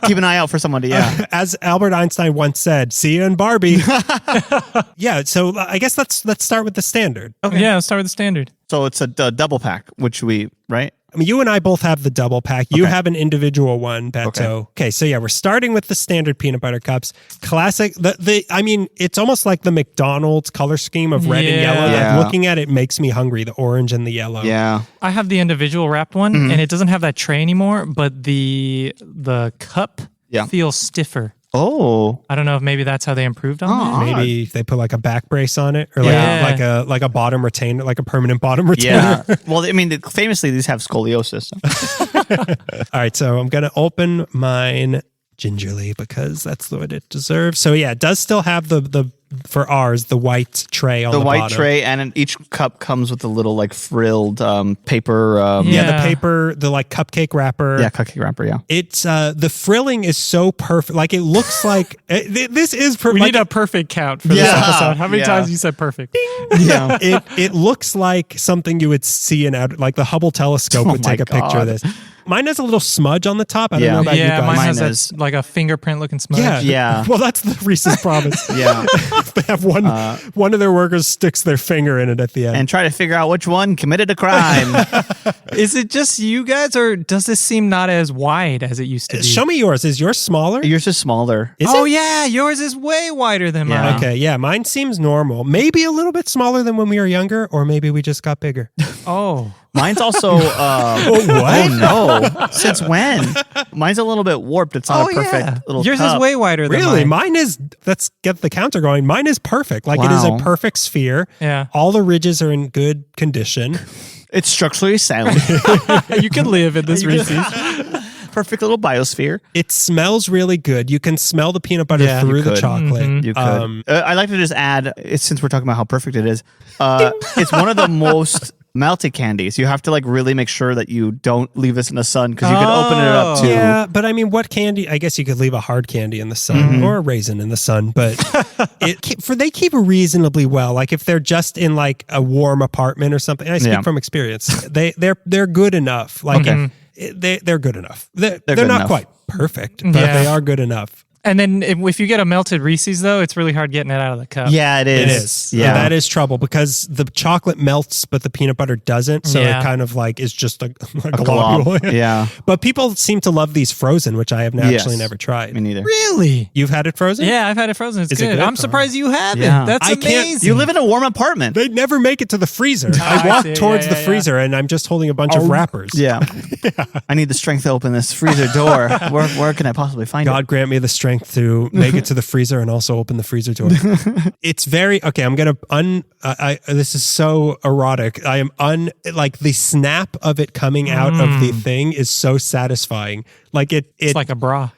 Keep an eye out for somebody. Yeah. As Albert Einstein once said, see you in Barbie. Yeah, so I guess let's start with the standard. Okay. Yeah, let's start with the standard. So it's a double pack, which right? I mean, you and I both have the double pack. You have an individual one, Beto. Okay, so yeah, we're starting with the standard peanut butter cups. Classic. I mean, it's almost like the McDonald's color scheme of red and yellow. Yeah. Like, looking at it makes me hungry, the orange and the yellow. Yeah. I have the individual wrapped one, and it doesn't have that tray anymore, but the cup feels stiffer. Oh. I don't know if maybe that's how they improved on that. Maybe if they put like a back brace on it, or like a bottom retainer, like a permanent bottom retainer. Yeah. Well, I mean, famously, these have scoliosis. All right, so I'm going to open mine gingerly because that's what it deserves. So yeah, it does still have the for ours, the white tray on the bottom. The white tray, and each cup comes with a little like frilled paper. The paper, the like cupcake wrapper. Yeah, cupcake wrapper, yeah. It's the frilling is so perfect. Like it looks like this is perfect. We need a perfect count for this episode. How many times you said perfect? Yeah. It looks like something you would see in like the Hubble telescope would take a picture of this. Mine has a little smudge on the top. I don't know about you guys. Mine has like a fingerprint looking smudge. Yeah. Well, that's the Reese's promise. Yeah. They have one of their workers sticks their finger in it at the end. And try to figure out which one committed a crime. Is it just you guys, or does this seem not as wide as it used to be? Show me yours. Is yours smaller? Yours is smaller. Yeah. Yours is way wider than mine. Okay, yeah. Mine seems normal. Maybe a little bit smaller than when we were younger, or maybe we just got bigger. Oh. Mine's also... what? Oh, no. Since when? Mine's a little bit warped. It's not a perfect little Yours cup. is way wider than Really? mine. Mine is... Let's get the counter going. Mine is perfect. Like, it is a perfect sphere. Yeah. All the ridges are in good condition. It's structurally sound. You can live in this Reese's. Perfect little biosphere. It smells really good. You can smell the peanut butter through the chocolate. Mm-hmm. You could. I'd like to just add, since we're talking about how perfect it is, it's one of the most melty candies. You have to like really make sure that you don't leave this in the sun because you can open it up too. Yeah, but I mean, what candy? I guess you could leave a hard candy in the sun or a raisin in the sun, but they keep reasonably well. Like if they're just in like a warm apartment or something. I speak from experience. They're good enough. Like they're good enough. They're not quite perfect, but they are good enough. And then if you get a melted Reese's, though, it's really hard getting it out of the cup. Yeah, it is. It is. Yeah. That is trouble because the chocolate melts, but the peanut butter doesn't. So it kind of like is just a globule. Yeah. But people seem to love these frozen, which I have actually never tried. Me neither. Really? You've had it frozen? Yeah, I've had it frozen. It's Is it good. good? I'm surprised you haven't. Yeah. That's I can't- amazing. You live in a warm apartment. They never make it to the freezer. I I walk see. towards Yeah, the yeah, freezer and I'm just holding a bunch of wrappers. Yeah. I need the strength to open this freezer door. Where can I possibly find God grant me the strength to make it to the freezer and also open the freezer door. It's very okay. I'm gonna this is so erotic. I am like the snap of it coming out of the thing is so satisfying. Like it's like a bra.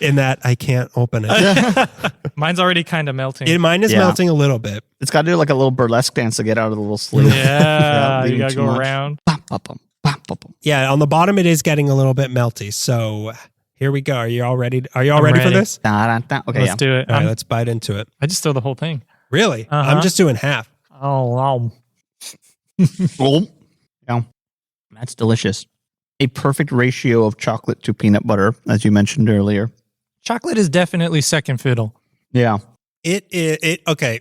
in that I can't open it. Mine's already kind of melting. Mine is melting a little bit. It's got to do like a little burlesque dance to get out of the little sleeve. Yeah, you leaving gotta too go much. around. Bum, bum, bum, bum, bum, bum. Yeah, on the bottom it is getting a little bit melty. So here we go. Are you all ready? Are you all I'm ready for ready. this? Da, da, da. Okay, Let's do it. All right, let's bite into it. I just throw the whole thing. Really? I'm just doing half. Oh, wow. Oh, yeah. That's delicious. A perfect ratio of chocolate to peanut butter, as you mentioned earlier. Chocolate is definitely second fiddle. Yeah. It okay.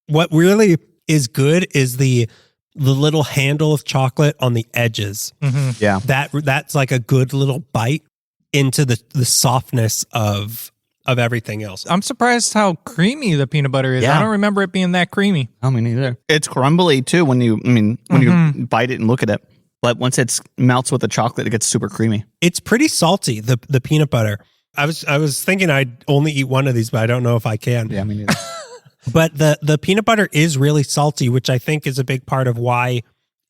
What really is good is the little handle of chocolate on the edges. Yeah. That's like a good little bite into the softness of everything else. I'm surprised how creamy the peanut butter is. Yeah. I don't remember it being that creamy. I mean, neither. It's crumbly too when you you bite it and look at it. But once it melts with the chocolate, it gets super creamy. It's pretty salty, the peanut butter. I was thinking I'd only eat one of these, but I don't know if I can. Yeah, me neither. But the peanut butter is really salty, which I think is a big part of why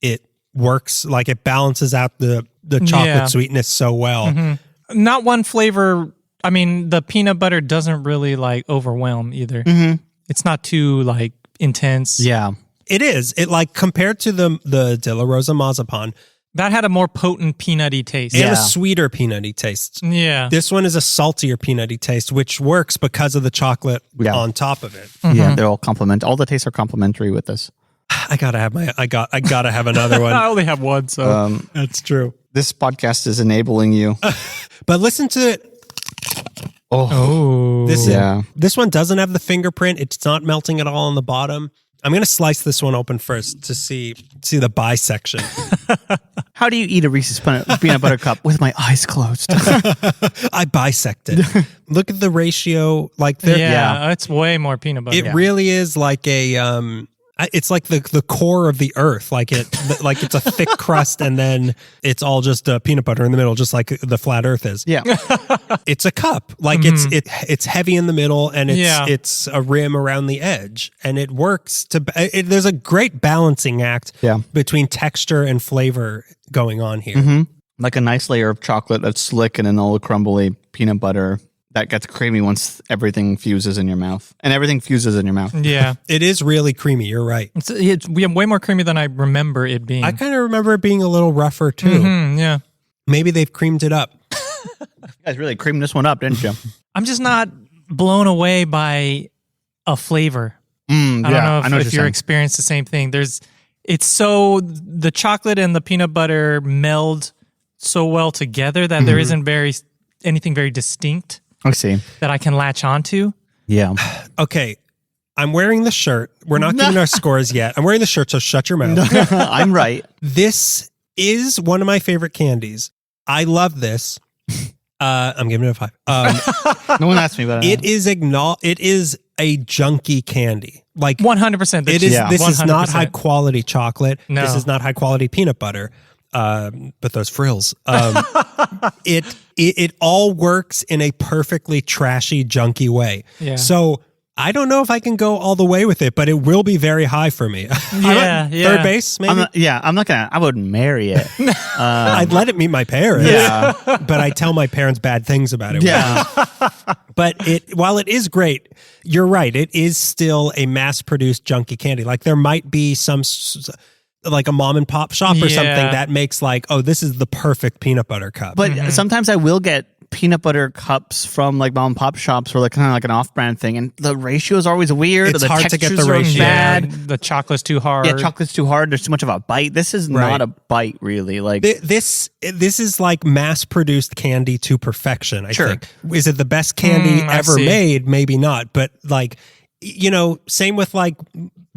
it works. Like it balances out the chocolate sweetness so well. Not one flavor. I mean, the peanut butter doesn't really like overwhelm either. It's not too like intense. Yeah. It is. It like compared to the De La Rosa Mazapan That had a more potent peanutty taste. and Yeah. a sweeter peanutty taste. Yeah. This one is a saltier peanutty taste, which works because of the chocolate on top of it. Yeah, they're all all the tastes are complementary with this. I gotta have another one. I only have one, so That's true. This podcast is enabling you. But listen to it. oh, This one doesn't have the fingerprint. It's not melting at all on the bottom. I'm gonna slice this one open first to see the bisection. How do you eat a Reese's peanut butter cup with my eyes closed? I bisect it. Look at the ratio. Like it's way more peanut butter. it really is like a it's like the core of the earth. Like it's a thick crust and then it's all just peanut butter in the middle, just like the flat earth is. Yeah. It's a cup. Like it's heavy in the middle and it's a rim around the edge, and it works there's a great balancing act between texture and flavor going on here. Like a nice layer of chocolate that's slick and then all the crumbly peanut butter that gets creamy once everything fuses in your mouth. And everything fuses in your mouth. Yeah. It is really creamy. You're right. It's way more creamy than I remember it being. I kind of remember it being a little rougher too. Yeah. Maybe they've creamed it up. You guys really creamed this one up, didn't you? I'm just not blown away by a flavor. I don't know if you're experienced the same thing. It's so the chocolate and the peanut butter meld so well together that there isn't anything very distinct I see. that I can latch onto. Yeah. Okay. I'm wearing the shirt. We're not giving our scores yet. I'm wearing the shirt, so shut your mouth. I'm right. This is one of my favorite candies. I love this. I'm giving it a 5. No one asked me about it. It is a junky candy. Like 100%. it is. This is not 100%. high quality chocolate. No. This is not high quality peanut butter. But those frills. It all works in a perfectly trashy, junky way. Yeah. So I don't know if I can go all the way with it, but it will be very high for me. Third base, maybe. I'm not gonna. I wouldn't marry it. I'd let it meet my parents. Yeah. But I tell my parents bad things about it. Yeah. But while it is great, you're right. It is still a mass-produced junky candy. Like there might be some like a mom and pop shop or something that makes like, oh, this is the perfect peanut butter cup. But sometimes I will get peanut butter cups from like mom and pop shops were like kind of like an off-brand thing, and the ratio is always weird. It's the hard to get the textures are ratio. bad. The chocolate's too hard. Yeah, chocolate's too hard. There's too much of a bite. This is not a bite, really. Like This is like mass-produced candy to perfection, I Sure. think. Is it the best candy I ever see. made? Maybe not. But like, same with like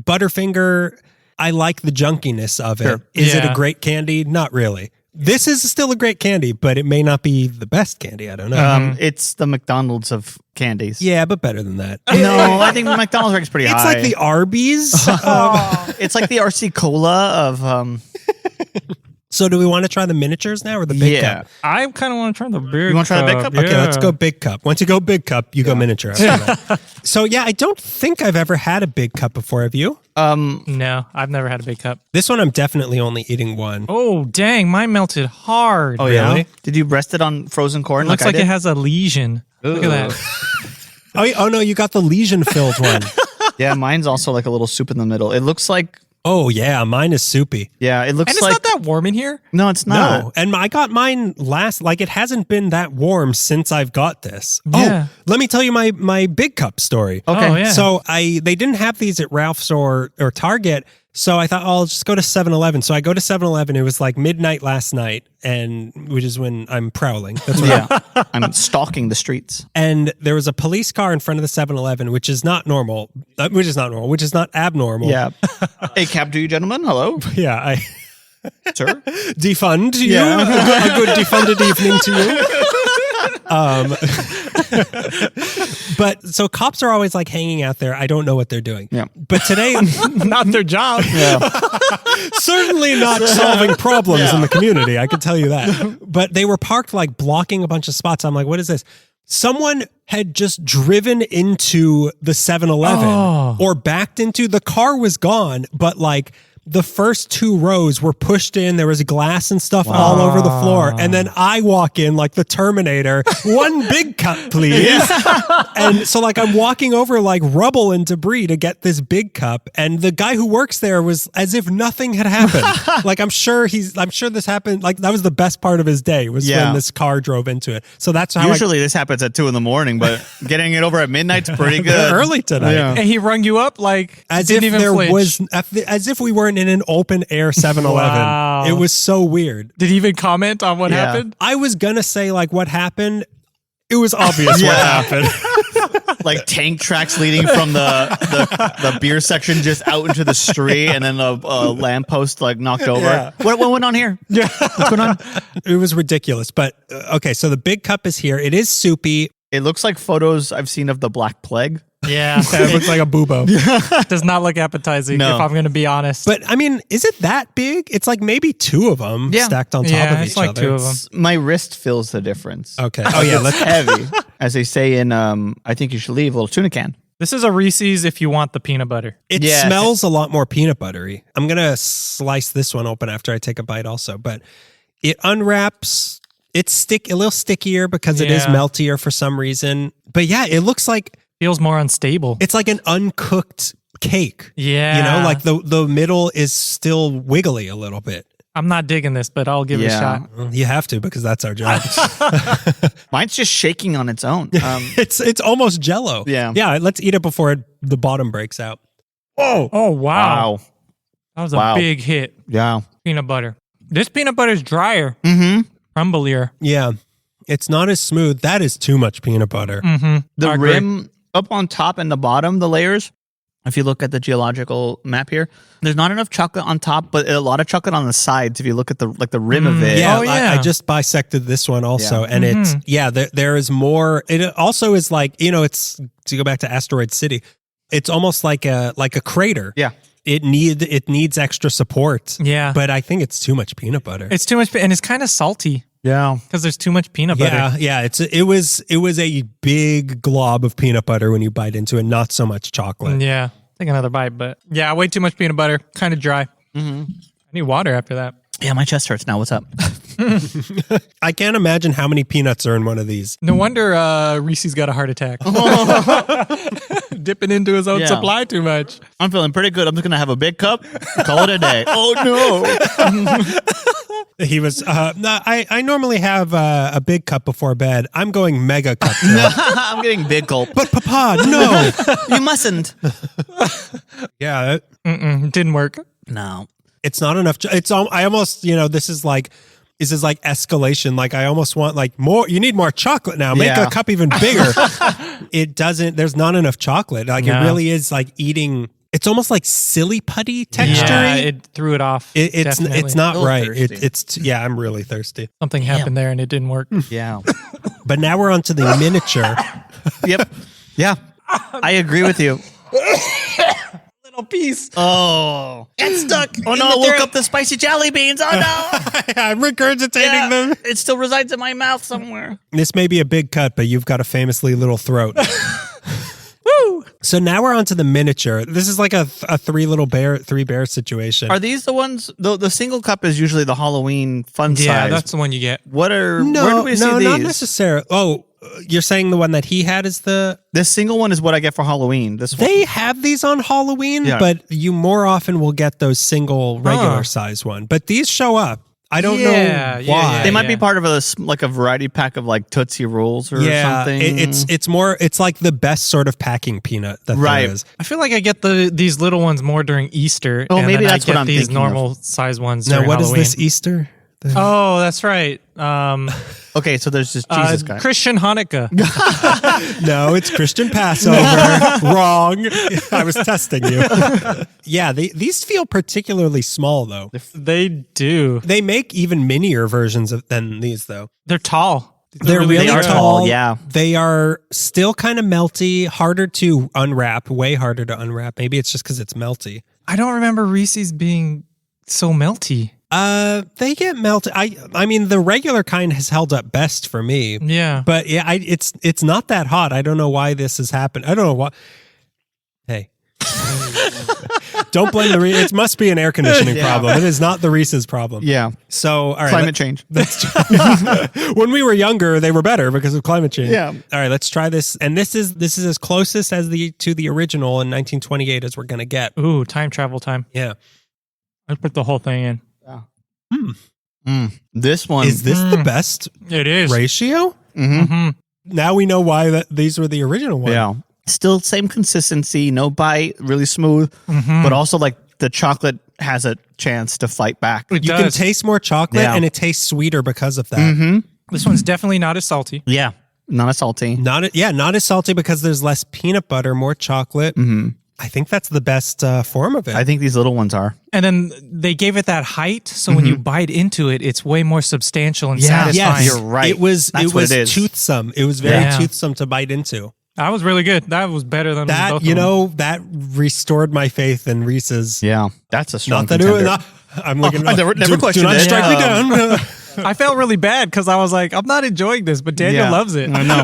Butterfinger. I like the junkiness of it. Sure. Is it a Yeah. great candy? Not really. This is still a great candy, but it may not be the best candy. I don't know. it's the McDonald's of candies. Yeah, but better than that. No, I think McDonald's ranks pretty It's high. like the Arby's. It's like the RC Cola of So do we want to try the miniatures now or the big yeah. cup? I kind of want to try the big You wanna try the big cup? Okay, Yeah. let's go big cup. Once you go big cup, you go miniature. After that. So yeah, I don't think I've ever had a big cup before. Have you? No, I've never had a big cup. This one I'm definitely only eating one. Oh, dang. Mine melted hard. Oh yeah. Really? Did you rest it on frozen corn? Looks like I did? it has a lesion. Look at that. Oh no, you got the lesion filled one. Yeah, mine's also like a little soup in the middle. It looks like Oh yeah, mine is soupy. yeah, it looks And it's like not that warm in here. no, it's not. No, and I got mine last. Like it hasn't been that warm since I've got this. Yeah. Oh, let me tell you my big cup story. Okay. Oh, yeah. So they didn't have these at Ralph's or Target. So I thought, I'll just go to 7-Eleven. So I go to 7-Eleven. It was like midnight last night, and which is when I'm prowling. That's what Yeah, I'm stalking the streets. And there was a police car in front of the 7-Eleven, which is not normal, which is not abnormal. Yeah. Hey, cab to you, gentlemen. Hello, Yeah. I sir. defund you. Yeah. A good defunded evening to you. But so cops are always like hanging out there. I don't know what they're doing. Yeah. But today, Not their job. certainly not solving problems in the community. I can tell you that. But they were parked like blocking a bunch of spots. I'm like, what is this? Someone had just driven into the 7-Eleven Oh. or backed into the car was gone, but like the first two rows were pushed in. There was glass and stuff all over the floor. And then I walk in like the Terminator, one big cup, please. And so like I'm walking over like rubble and debris to get this big cup. And the guy who works there was as if nothing had happened. Like I'm sure this happened. Like that was the best part of his day was Yeah. when this car drove into it. So that's how Usually this happens at 2 a.m, but getting it over at midnight's pretty good. early tonight. Yeah. And he rung you up like As didn't if even there flinch. was, as if we weren't in an open air 7-Eleven. Wow. It was so weird. Did he even comment on what Yeah. happened? I was gonna say like what happened. It was obvious what Yeah. happened. Like tank tracks leading from the beer section just out into the street, and then a lamppost like knocked over. Yeah. What went on here? Yeah, what's going on? It was ridiculous. But okay, so the big cup is here. It is soupy. It looks like photos I've seen of the Black Plague. Yeah. It looks like a bubo. Does not look appetizing, No. if I'm going to be honest. But I mean, is it that big? It's like maybe two of them Yeah. stacked on top Yeah, of it's each like other. two of them. My wrist feels the difference. Okay. Oh yeah. It's heavy, as they say in I Think You Should Leave, a little tuna can. This is a Reese's if you want the peanut butter. It Yeah. smells a lot more peanut buttery. I'm gonna slice this one open after I take a bite, also. But it unwraps. It's a little stickier because it is Yeah. meltier for some reason. But yeah, it looks like Feels more unstable. it's like an uncooked cake. Yeah. You know, like the middle is still wiggly a little bit. I'm not digging this, but I'll give it a Yeah. shot. Well, you have to because that's our job. Mine's just shaking on its own. It's almost Jello. Yeah. Yeah. Let's eat it before the bottom breaks out. Oh, Oh, wow. Wow. That was a Wow. big hit. Yeah. Peanut butter. This peanut butter is drier, Mm-hmm. crumblier. yeah. It's not as smooth. That is too much peanut butter. Mm-hmm. The I agree. rim up on top and the bottom, the layers. If you look at the geological map here, there's not enough chocolate on top, but a lot of chocolate on the sides. If you look at the rim of it, Yeah, Oh, yeah. I just bisected this one also, Yeah. and it's there is more. It also is like it's to go back to Asteroid City. It's almost like a crater. Yeah. It needs extra support. Yeah. but I think it's too much peanut butter. It's too much, and it's kind of salty yeah. because there's too much peanut butter. Yeah. It was a big glob of peanut butter when you bite into it, not so much chocolate. Yeah. Take another bite, but yeah, way too much peanut butter. Kind of dry. I need water after that. Yeah, my chest hurts now. What's up? I can't imagine how many peanuts are in one of these. No wonder Reese's got a heart attack. Dipping into his own Yeah. supply too much. I'm feeling pretty good. I'm just gonna have a big cup, call it a day. Oh no! He was. No, I normally have a big cup before bed. I'm going mega cup. Now. I'm getting big gulp. But Papa, no. You mustn't. Yeah, Didn't work. No. it's not enough. I almost, this is like escalation. Like I almost want like more. You need more chocolate now. Make Yeah. a cup even bigger. It doesn't. There's not enough chocolate. Like No. it really is like eating. It's almost like silly putty texture. Yeah, it threw it off. It's definitely. not A little right. thirsty. I'm really thirsty. Something happened there and it didn't work. Yeah. But now we're on to the miniature. Yep. Yeah. I agree with you. Little piece. Oh. It's stuck. Oh no, I woke up the spicy jelly beans. Oh no. I'm regurgitating them. It still resides in my mouth somewhere. This may be a big cut, but you've got a famously little throat. Woo! So now we're on to the miniature. This is like a three bear situation. Are these the ones? The single cup is usually the Halloween fun size. Yeah, that's the one you get. Where do we see these? not necessarily. Oh, you're saying the one that he had is the... This single one is what I get for Halloween. This one. They have these on Halloween, Yeah. but you more often will get those single regular size one. But these show up. I don't know Yeah, why. They might be part of a variety pack of like Tootsie Rolls or something. It's like the best sort of packing peanut that Right. there is. I feel like I get these little ones more during Easter. Oh, and maybe then that's I get what I'm these thinking normal size ones Now, during what Halloween. is this Easter? Oh, that's right. Okay, so there's just Jesus guy. Christian Hanukkah. No, it's Christian Passover. Wrong. I was testing you. Yeah, these feel particularly small, though. They do. They make even minier versions than these, though. They're tall. They're really They are tall. tall, yeah. They are still kind of melty, harder to unwrap, way harder to unwrap. Maybe it's just because it's melty. I don't remember Reese's being so melty. They get melted. I mean, the regular kind has held up best for me. Yeah. But yeah, it's not that hot. I don't know why this has happened. I don't know why. Hey. Don't blame the Reese. It must be an air conditioning problem. It is not the Reese's problem. Yeah. So, all right. Climate change. That's when we were younger, they were better because of climate change. Yeah. All right, let's try this. And this is as closest as to the original in 1928 as we're gonna get. Ooh, time travel time. Yeah. I put the whole thing in. This one Is this the best It is. ratio? Mm-hmm. Now we know why these were the original one. Yeah. Still same consistency, no bite, really smooth, Mm-hmm. but also like the chocolate has a chance to fight back. It You does. can taste more chocolate Yeah. and it tastes sweeter because of that. Mm-hmm. This one's definitely not as salty. Yeah. Not as salty. Not as salty because there's less peanut butter, more chocolate. Mm-hmm. I think that's the best form of it. I think these little ones are. And then they gave it that height, so when you bite into it, it's way more substantial and Yeah. satisfying. Yes. You're right. It was That's what it is. toothsome. It was very Yeah. toothsome to bite into. That was really good. That was better than both That of them. that restored my faith in Reese's. Yeah. That's a strong Not that contender. I'm looking. I never do questioned not it. strike me down. I felt really bad because I was like, I'm not enjoying this, but Daniel Yeah. loves it. I know.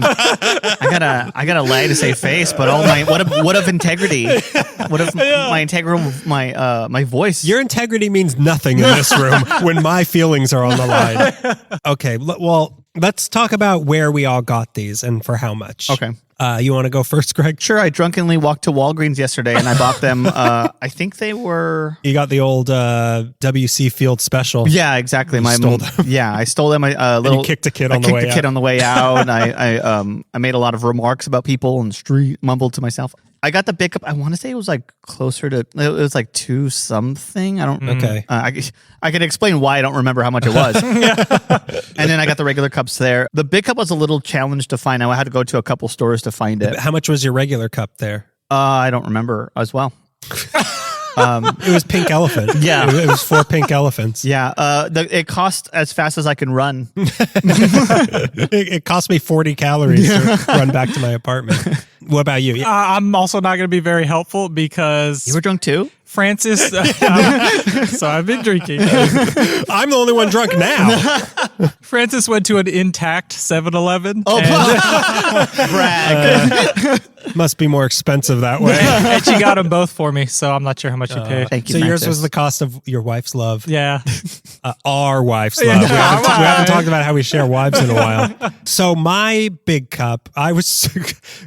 I got a lie to save face, but what of integrity? What of my integral my voice? Your integrity means nothing in this room when my feelings are on the line. Okay, well, let's talk about where we all got these and for how much. Okay. You want to go first, Greg? Sure, I drunkenly walked to Walgreens yesterday and I bought them. I think they were. You got the old WC Field special. Yeah, exactly. You stole them. Yeah, I stole them. You kicked a kid on the way I kicked a kid on the way out. And I made a lot of remarks about people on the street. Mumbled to myself. I got the pickup. I want to say it was like closer to. It was like 2 something. I don't. Okay. I can explain why I don't remember how much it was. And then I got the regular cups there. The big cup was a little challenge to find. I had to go to a couple stores to find it. How much was your regular cup there? I don't remember as well. It was pink elephant. Yeah. It was 4 pink elephants. Yeah, it cost as fast as I can run. It cost me 40 calories to run back to my apartment. What about you? I'm also not going to be very helpful because You were drunk too? Francis. So I've been drinking. I'm the only one drunk now. Francis went to an intact 7-Eleven. Oh, brag. Must be more expensive that way. And she got them both for me, so I'm not sure how much you paid. Thank you. So yours Francis. was the cost of your wife's love. Yeah. Our wives love. We haven't talked about how we share wives in a while. So my big cup, I was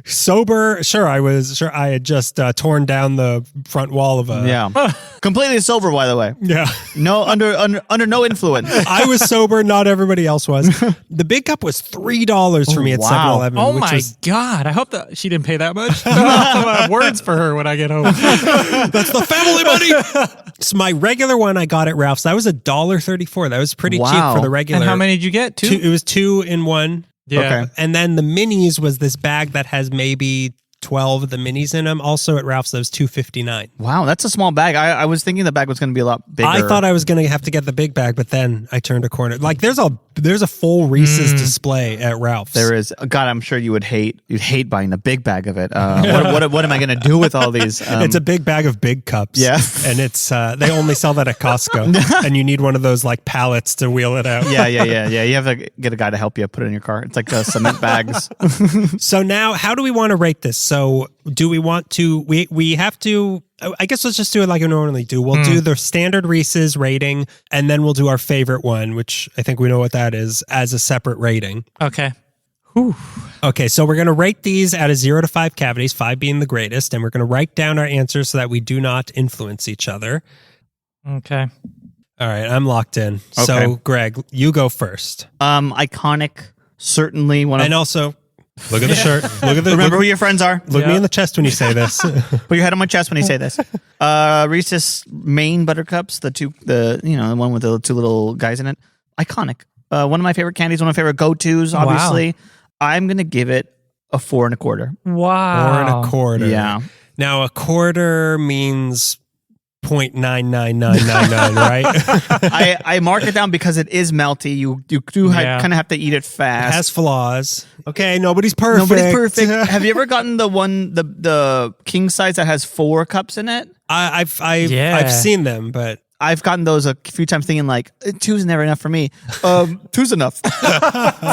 sober. Sure, I had just torn down the front wall of a. Completely sober, by the way. Yeah. No, under no influence. I was sober. Not everybody else was. The big cup was $3 for me at 7-Eleven. Oh my God. I hope that she didn't pay that much. I'll have words for her when I get home. That's the family money. So my regular one I got at Ralph's. That was $1.34. That was pretty cheap for the regular. And how many did you get? Two? It was 2 in 1. Yeah. Okay. And then the minis was this bag that has maybe 12 of the minis in them. Also at Ralph's, that was $2.59. Wow, that's a small bag. I was thinking the bag was going to be a lot bigger. I thought I was going to have to get the big bag, but then I turned a corner. Like there's a full Reese's display at Ralph's. There is. God, I'm sure you'd hate buying the big bag of it. What am I going to do with all these? It's a big bag of big cups. Yeah. And it's they only sell that at Costco. And you need one of those like pallets to wheel it out. Yeah. You have to get a guy to help you put it in your car. It's like cement bags. So now, how do we want to rate this? So do we want to, we have to, I guess let's just do it like we normally do. We'll do the standard Reese's rating, and then we'll do our favorite one, which I think we know what that is, as a separate rating. Okay. Whew. Okay, so we're going to rate these out of 0 to 5 cavities, 5 being the greatest, and we're going to write down our answers so that we do not influence each other. Okay. All right, I'm locked in. Okay. So, Greg, you go first. Iconic, certainly one of. And also, look at the shirt. Remember who your friends are. Look me in the chest when you say this. Put your head on my chest when you say this. Reese's main buttercups, the one with the 2 little guys in it. Iconic. One of my favorite candies. One of my favorite go-tos. Obviously, I'm gonna give it a 4 1/4. Wow. 4 1/4. Yeah. Now a quarter means 0.99999, right? I mark it down because it is melty. You do kind of have to eat it It fast. has flaws. Okay, nobody's perfect. Nobody's perfect. Have you ever gotten the king size that has 4 cups in it? I've seen them, but I've gotten those a few times thinking like 2's never enough for me. 2's enough.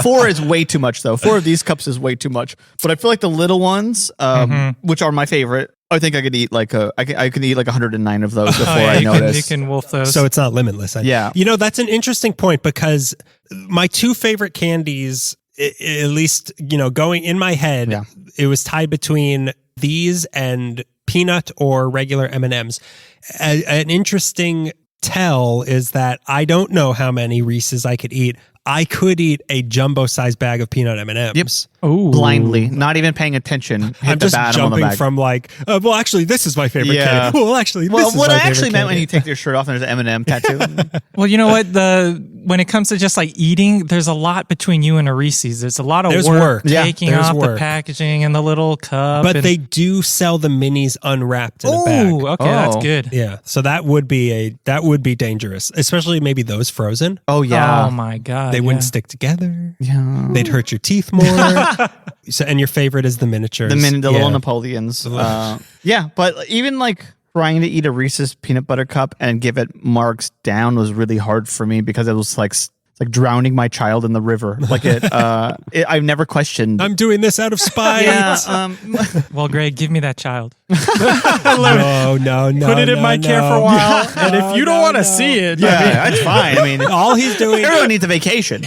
4 is way too much though. 4 of these cups is way too much. But I feel like the little ones, which are my favorite, I think I could eat like I could eat like 109 of those before I notice. You can wolf those. so it's not limitless. Yeah. You know, that's an interesting point because my 2 favorite candies, at least, going in my head, it was tied between these and peanut or regular M&Ms. An interesting tell is that I don't know how many Reese's I could eat. I could eat a jumbo-sized bag of peanut M&Ms. Yep. Ooh. Blindly, not even paying attention. I'm just jumping from like, well, actually, this is my favorite candy. Well, actually, this is what my I favorite actually meant when candy. you take your shirt off and there's an M&M tattoo. Well, you know what? When it comes to just like eating, there's a lot between you and a Reese's. There's a lot of work taking there's off work. the packaging and the little cup. But they do sell the minis unwrapped in a bag. Ooh, okay, that's good. Yeah, so that would be dangerous, especially maybe those frozen. Oh yeah. Oh my God. They wouldn't stick together. Yeah. They'd hurt your teeth more. And your favorite is the miniatures. The little Napoleons. Yeah, but even like trying to eat a Reese's peanut butter cup and give it marks down was really hard for me because it was like drowning my child in the river. Like I've never questioned. I'm doing this out of spite. Yeah. Well, Greg, give me that child. No. Put it in my care for a while. And if you don't want to see it, that's fine. I mean, all he's doing, everyone needs a vacation.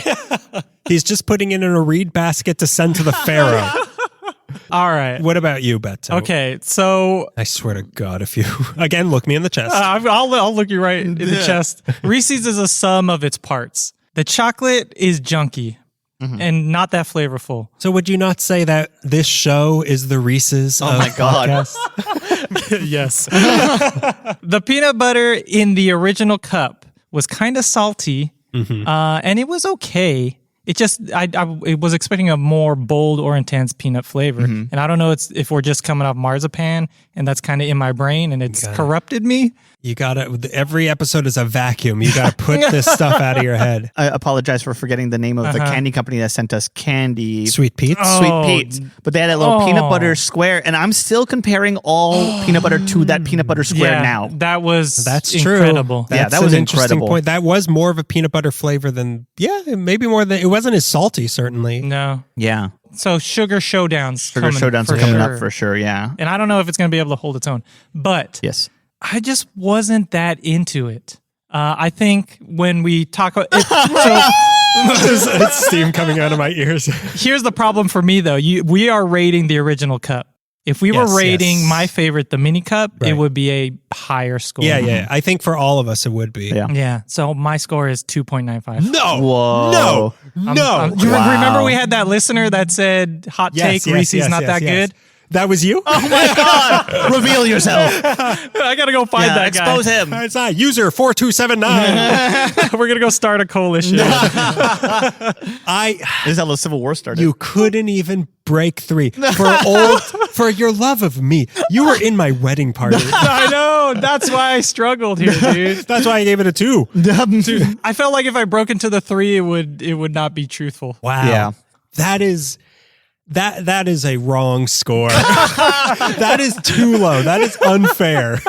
he's just putting it in a reed basket to send to the Pharaoh. all right. What about you, Beto? Okay, so I swear to God, if you again look me in the chest. I'll look you right in the chest. Reese's is a sum of its parts. The chocolate is junky and not that flavorful. So would you not say that this show is the Reese's? Oh my God. Yes. The peanut butter in the original cup was kind of salty, and it was okay. It just, I was expecting a more bold or intense peanut flavor. And I don't know if we're just coming off marzipan and that's kind of in my brain and it's corrupted me. You gotta, every episode is a vacuum. You gotta put this stuff out of your head. I apologize for forgetting the name of the candy company that sent us candy. Sweet Pete's? Sweet Pete's. But they had that little peanut butter square, and I'm still comparing all peanut butter to that peanut butter square now. That's True. incredible. That was an interesting incredible. point. That was more of a peanut butter flavor than, maybe more than, it wasn't as salty, certainly. No. Yeah. So Sugar Showdown's Sugar Showdowns are coming up for sure, yeah. And I don't know if it's going to be able to hold its own, but yes, I just wasn't that into it. I think when we talk about It's steam coming out of my ears. here's the problem for me though. We are rating the original cup. If we were rating my favorite, the mini cup, it would be a higher score. Yeah. I think for all of us, it would be. Yeah. So my score is 2.95. No. Whoa. No. You remember we had that listener that said, hot take, Reese's not that good? That was you? Oh my God. Reveal yourself. I got to go find that guy. Expose him. It's not user 4279. We're going to go start a coalition. This is how the Civil War started. You couldn't even break 3 for your love of me. You were in my wedding party. I know. That's why I struggled here, dude. That's why I gave it a 2. I felt like if I broke into the 3, it would not be truthful. Wow. Yeah. That is a wrong score. That is too low. That is unfair.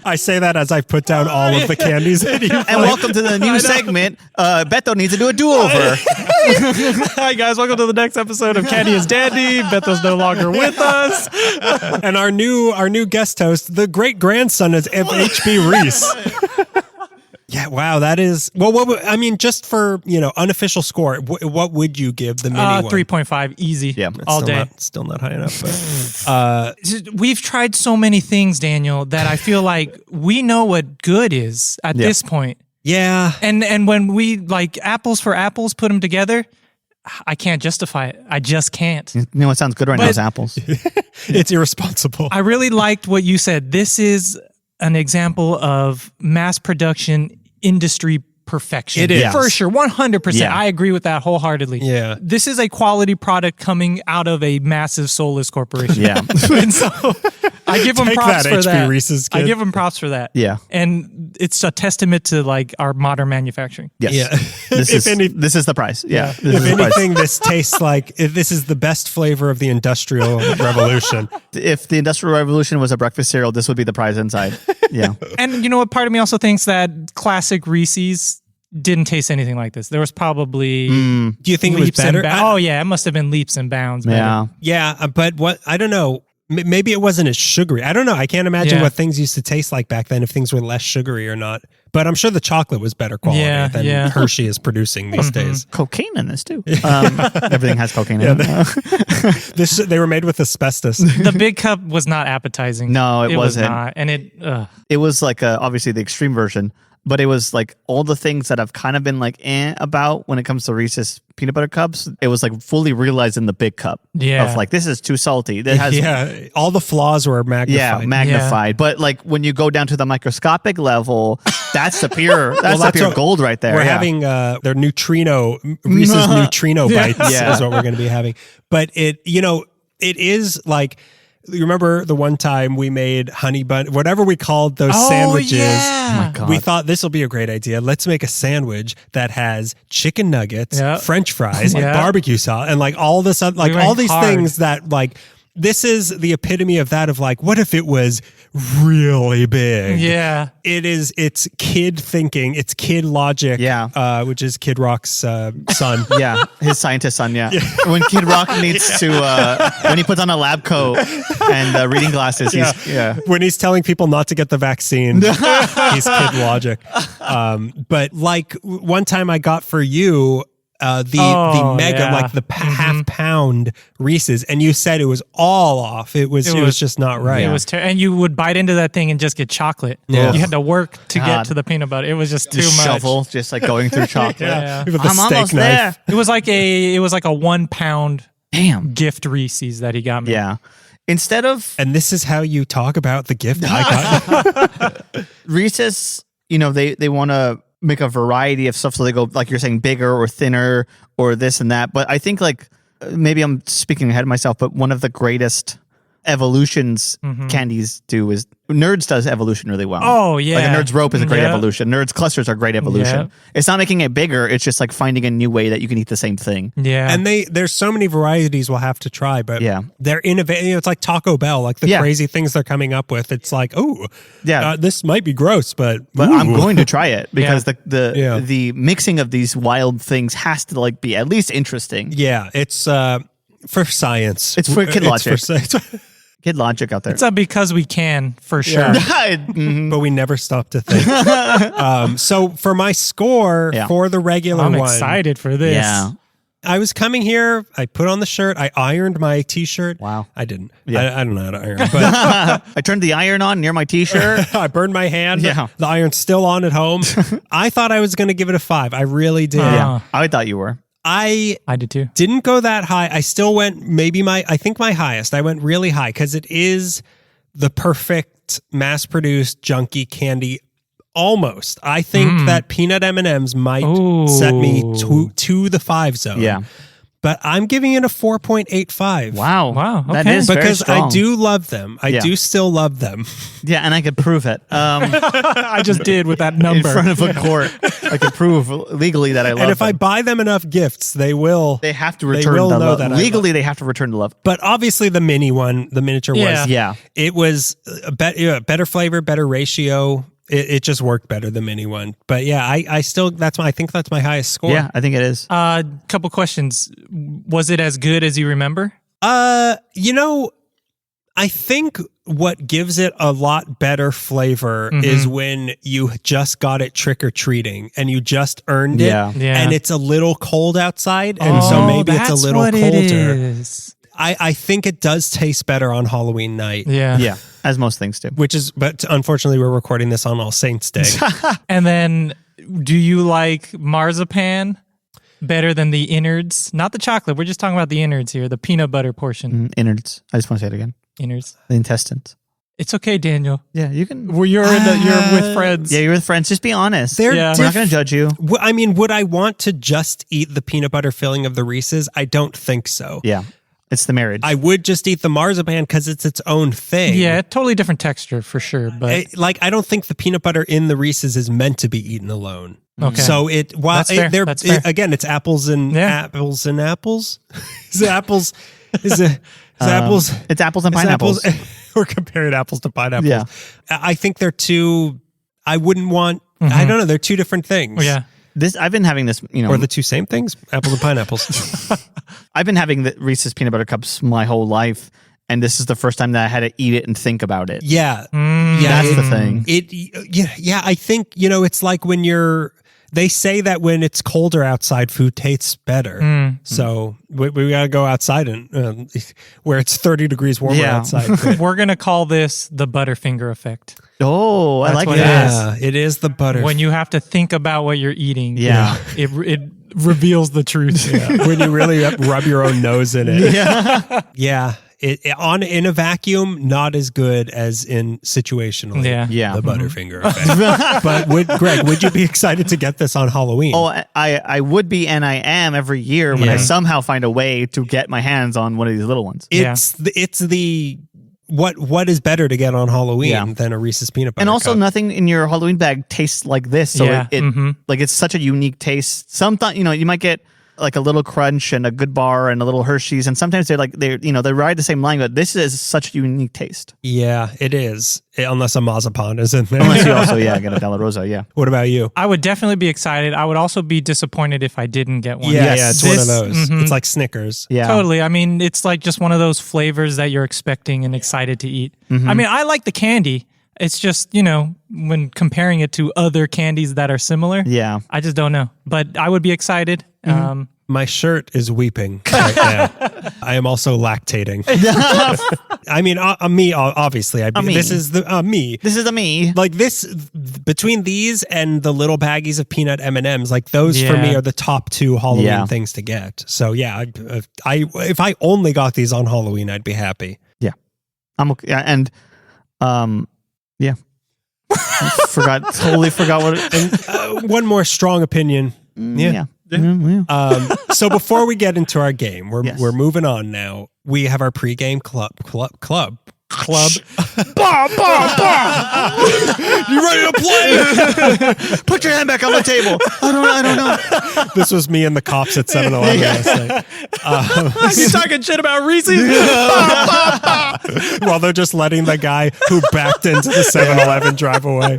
I say that as I put down all of the candies that you And welcome to the new segment. Beto needs to do a do-over. Hi, guys. Welcome to the next episode of Candy is Dandy. Beto's no longer with us. And our new guest host, the great grandson of HB Reese. Yeah, wow, that is just for unofficial score. What would you give the mini one? 3.5, easy. Yeah, all day. Still not high enough. But, we've tried so many things, Daniel, that I feel like we know what good is at this point. yeah, And when we like apples for apples, put them together, I can't justify it. I just can't. You know what sounds good right now is apples. it's irresponsible. I really liked what you said. This is an example of mass production industry perfection. It is. For sure. 100%. Yeah. I agree with that wholeheartedly. Yeah. This is a quality product coming out of a massive soulless corporation. Yeah. And so I give them Take props that, for HB that. Reese's I kid. give them props for that. Yeah. And it's a testament to like our modern manufacturing. Yes. Yeah. This is the price. Yeah. This If is the price. anything, this tastes like this is the best flavor of the Industrial Revolution. If the Industrial Revolution was a breakfast cereal, this would be the prize inside. Yeah. And you know what? Part of me also thinks that classic Reese's didn't taste anything like this. There was probably Do you think it was leaps and better? bounds. Oh yeah, it must have been leaps and bounds. Better. Yeah. Yeah, but what I don't know. Maybe it wasn't as sugary. I don't know. I can't imagine Yeah. what things used to taste like back then if things were less sugary or not. But I'm sure the chocolate was better quality than Hershey is producing these days. Cocaine in this too. Everything has cocaine in it. They were made with asbestos. The big cup was not appetizing. No, it was wasn't. not, and It was like obviously the extreme version, but it was like all the things that I've kind of been like about when it comes to Reese's peanut butter cups. It was like fully realized in the big cup. Yeah. Of like, this is too salty. That has all the flaws were magnified. magnified. But like when you go down to the microscopic level, that's the pure what- gold right there. We're having their Reese's neutrino bites Yeah. is what we're going to be having. But it is like, you remember the one time we made honey bun, whatever we called those sandwiches. Yeah. Oh my God. We thought this will be a great idea. Let's make a sandwich that has chicken nuggets, Yep. French fries, Yeah. barbecue sauce, and like all this, like We went all these hard. things that like. This is the epitome of that of like, what if it was really big? Yeah. It's kid thinking, it's kid logic, which is Kid Rock's son. Yeah, his scientist son. Yeah, when Kid Rock needs to, when he puts on a lab coat and reading glasses, When he's telling people not to get the vaccine, he's kid logic. But like one time I got for you, the mega, like the half pound Reese's, and you said it was all off. It was just not right. It was and you would bite into that thing and just get chocolate. Yeah. You had to work to get to the peanut butter. It was just too much. shovel, just like going through chocolate. Yeah. With the I'm steak almost knife. there. It was like a 1 pound Damn. gift Reese's that he got me. Yeah. Instead of And this is how you talk about the gift I got. Reese's, they want to make a variety of stuff, so they go, like you're saying, bigger or thinner or this and that. But I think like maybe I'm speaking ahead of myself, but one of the greatest evolutions candies do is Nerds does evolution really well. Oh, yeah. Like a Nerds rope is a great Yeah. evolution. Nerds clusters are great evolution. Yeah. It's not making it bigger. It's just like finding a new way that you can eat the same thing. Yeah. And there's so many varieties we'll have to try, but Yeah. they're innovative. It's like Taco Bell, like the Yeah. crazy things they're coming up with. It's like, Yeah. this might be gross, but I'm ooh. going to try it because Yeah. the mixing of these wild things has to like be at least interesting. Yeah, it's for science. It's for kid logic. Kid logic out there. It's a because we can, for sure. Mhm. but we never stop to think. So for my score for the regular I'm one, excited for this. Yeah. I was coming here. I put on the shirt. I ironed my T-shirt. Wow. I didn't. Yeah. I don't know how to iron, but I turned the iron on near my t-shirt. I burned my hand. Yeah. The iron's still on at home. I thought I was going to give it a 5. I really did. Yeah. I thought you were. I did too. didn't go that high. I still went I think my highest. I went really high because it is the perfect mass-produced junky candy. Almost. I think that peanut M&Ms might set me to the 5 zone. Yeah. But I'm giving it a 4.85. Wow. Okay. That is very Because strong. I do love them. I do still love them. Yeah, and I could prove it. I just did with that In number. front of a court. I could prove legally that I love And if them. I buy them enough gifts, they will. They have to return will the know love. that I Legally, they have to return the love. But obviously, the mini one, the miniature Yeah. was. Yeah. It was a better flavor, better ratio. It just worked better, the mini one. But yeah, I think that's my highest score. Yeah, I think it is. Couple questions. Was it as good as you remember? I think what gives it a lot better flavor is when you just got it trick or treating and you just earned it, Yeah. and it's a little cold outside, and so maybe it's a that's little what colder. It is. I think it does taste better on Halloween night. Yeah. Yeah, as most things do. But unfortunately, we're recording this on All Saints Day. And then, do you like marzipan better than the innards? Not the chocolate. We're just talking about the innards here, the peanut butter portion. Innards. I just want to say it again. Innards. The intestines. It's okay, Daniel. Yeah, you can. Well, you're with friends. Yeah, you're with friends. Just be honest. They're Yeah. We're not going to judge you. I mean, would I want to just eat the peanut butter filling of the Reese's? I don't think so. Yeah, it's the marriage. I would just eat the marzipan because it's its own thing. Yeah, totally different texture for sure. But I don't think the peanut butter in the Reese's is meant to be eaten alone. Okay. So That's fair. That's fair. Again, it's apples and apples and apples. Is it apples? Is apples? It's apples and is pineapples. We're comparing apples to pineapples. Yeah. I think they're two. I wouldn't want. I don't know. They're two different things. yeah. I've been having this, Or the two same things, apples and pineapples. I've been having the Reese's peanut butter cups my whole life, and this is the first time that I had to eat it and think about it. Yeah. Yeah, that's the thing. Yeah. I think, it's like when they say that when it's colder outside, food tastes better. So we got to go outside and where it's 30 degrees warmer outside. We're going to call this the Butterfinger effect. Oh, I That's like what that. Yeah, it is the butter. When you have to think about what you're eating, Yeah. it reveals the truth. when you really rub your own nose in it. Yeah. Yeah. In a vacuum, not as good as in situationally. Yeah. The Butterfinger effect. But Greg, would you be excited to get this on Halloween? Oh, I would be, and I am every year when I somehow find a way to get my hands on one of these little ones. It's the what is better to get on Halloween than a Reese's peanut butter And also, cup? nothing in your Halloween bag tastes like this. So Yeah. it's such a unique taste. Sometimes you might get like a little crunch and a good bar and a little Hershey's, and sometimes they ride the same line. But this is such a unique taste. Yeah, it is. Unless a marzipan is in there. Unless you also get a Della Rosa. Yeah. What about you? I would definitely be excited. I would also be disappointed if I didn't get one. Yeah, it's one of those. Mhm. It's like Snickers. Yeah. Totally. I mean, it's like just one of those flavors that you're expecting and excited to eat. I mean, I like the candy. It's just, when comparing it to other candies that are similar, Yeah. I just don't know. But I would be excited. My shirt is weeping right now. I am also lactating. I mean, me, obviously. me. This is the me. This is a me. Like this, between these and the little baggies of peanut M&Ms, like those for me are the top two Halloween things to get. So yeah, if I only got these on Halloween, I'd be happy. Yeah. I'm okay. Yeah, and yeah. Totally forgot what it. One more strong opinion. Yeah. So before we get into our game, Yes. we're moving on now. We have our pregame club. You ready to play? Put your hand back on the table. I don't know. This was me and the cops at 7-Eleven last night. You talking shit about Reese's? While they're just letting the guy who backed into the 7-Eleven drive away.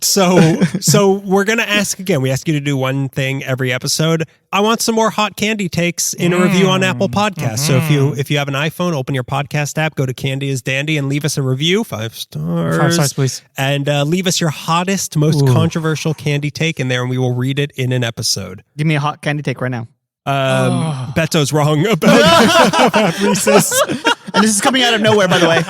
So we're going to ask again. We ask you to do one thing every episode. I want some more hot candy takes in a review on Apple Podcasts. So if you have an iPhone, open your podcast app, go to Candy is Dandy and leave us a review. 5 stars. 5 stars, please. And leave us your hottest, most controversial candy take in there, and we will read it in an episode. Give me a hot candy take right now. Beto's wrong about Reese's. And this is coming out of nowhere, by the way.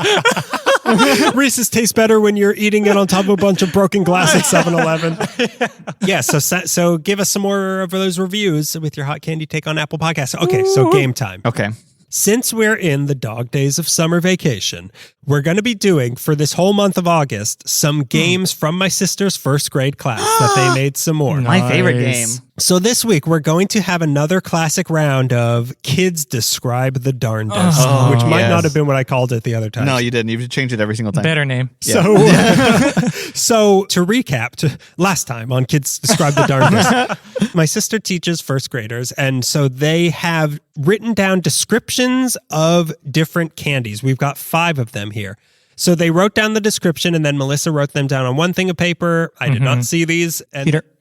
Reese's tastes better when you're eating it on top of a bunch of broken glass at 7-Eleven. Yeah, so give us some more of those reviews with your hot candy take on Apple Podcasts. Okay, so game time. Okay. Since we're in the dog days of summer vacation, we're going to be doing, for this whole month of August, some games from my sister's first grade class that they made some more. My favorite game. So this week, we're going to have another classic round of Kids Describe the Darndest, which might not have been what I called it the other time. No, you didn't. You changed it every single time. Better name. So to recap, last time on Kids Describe the Darndest, my sister teaches first graders, and so they have written down descriptions of different candies. We've got 5 of them here. So they wrote down the description, and then Melissa wrote them down on one thing of paper. I did not see these.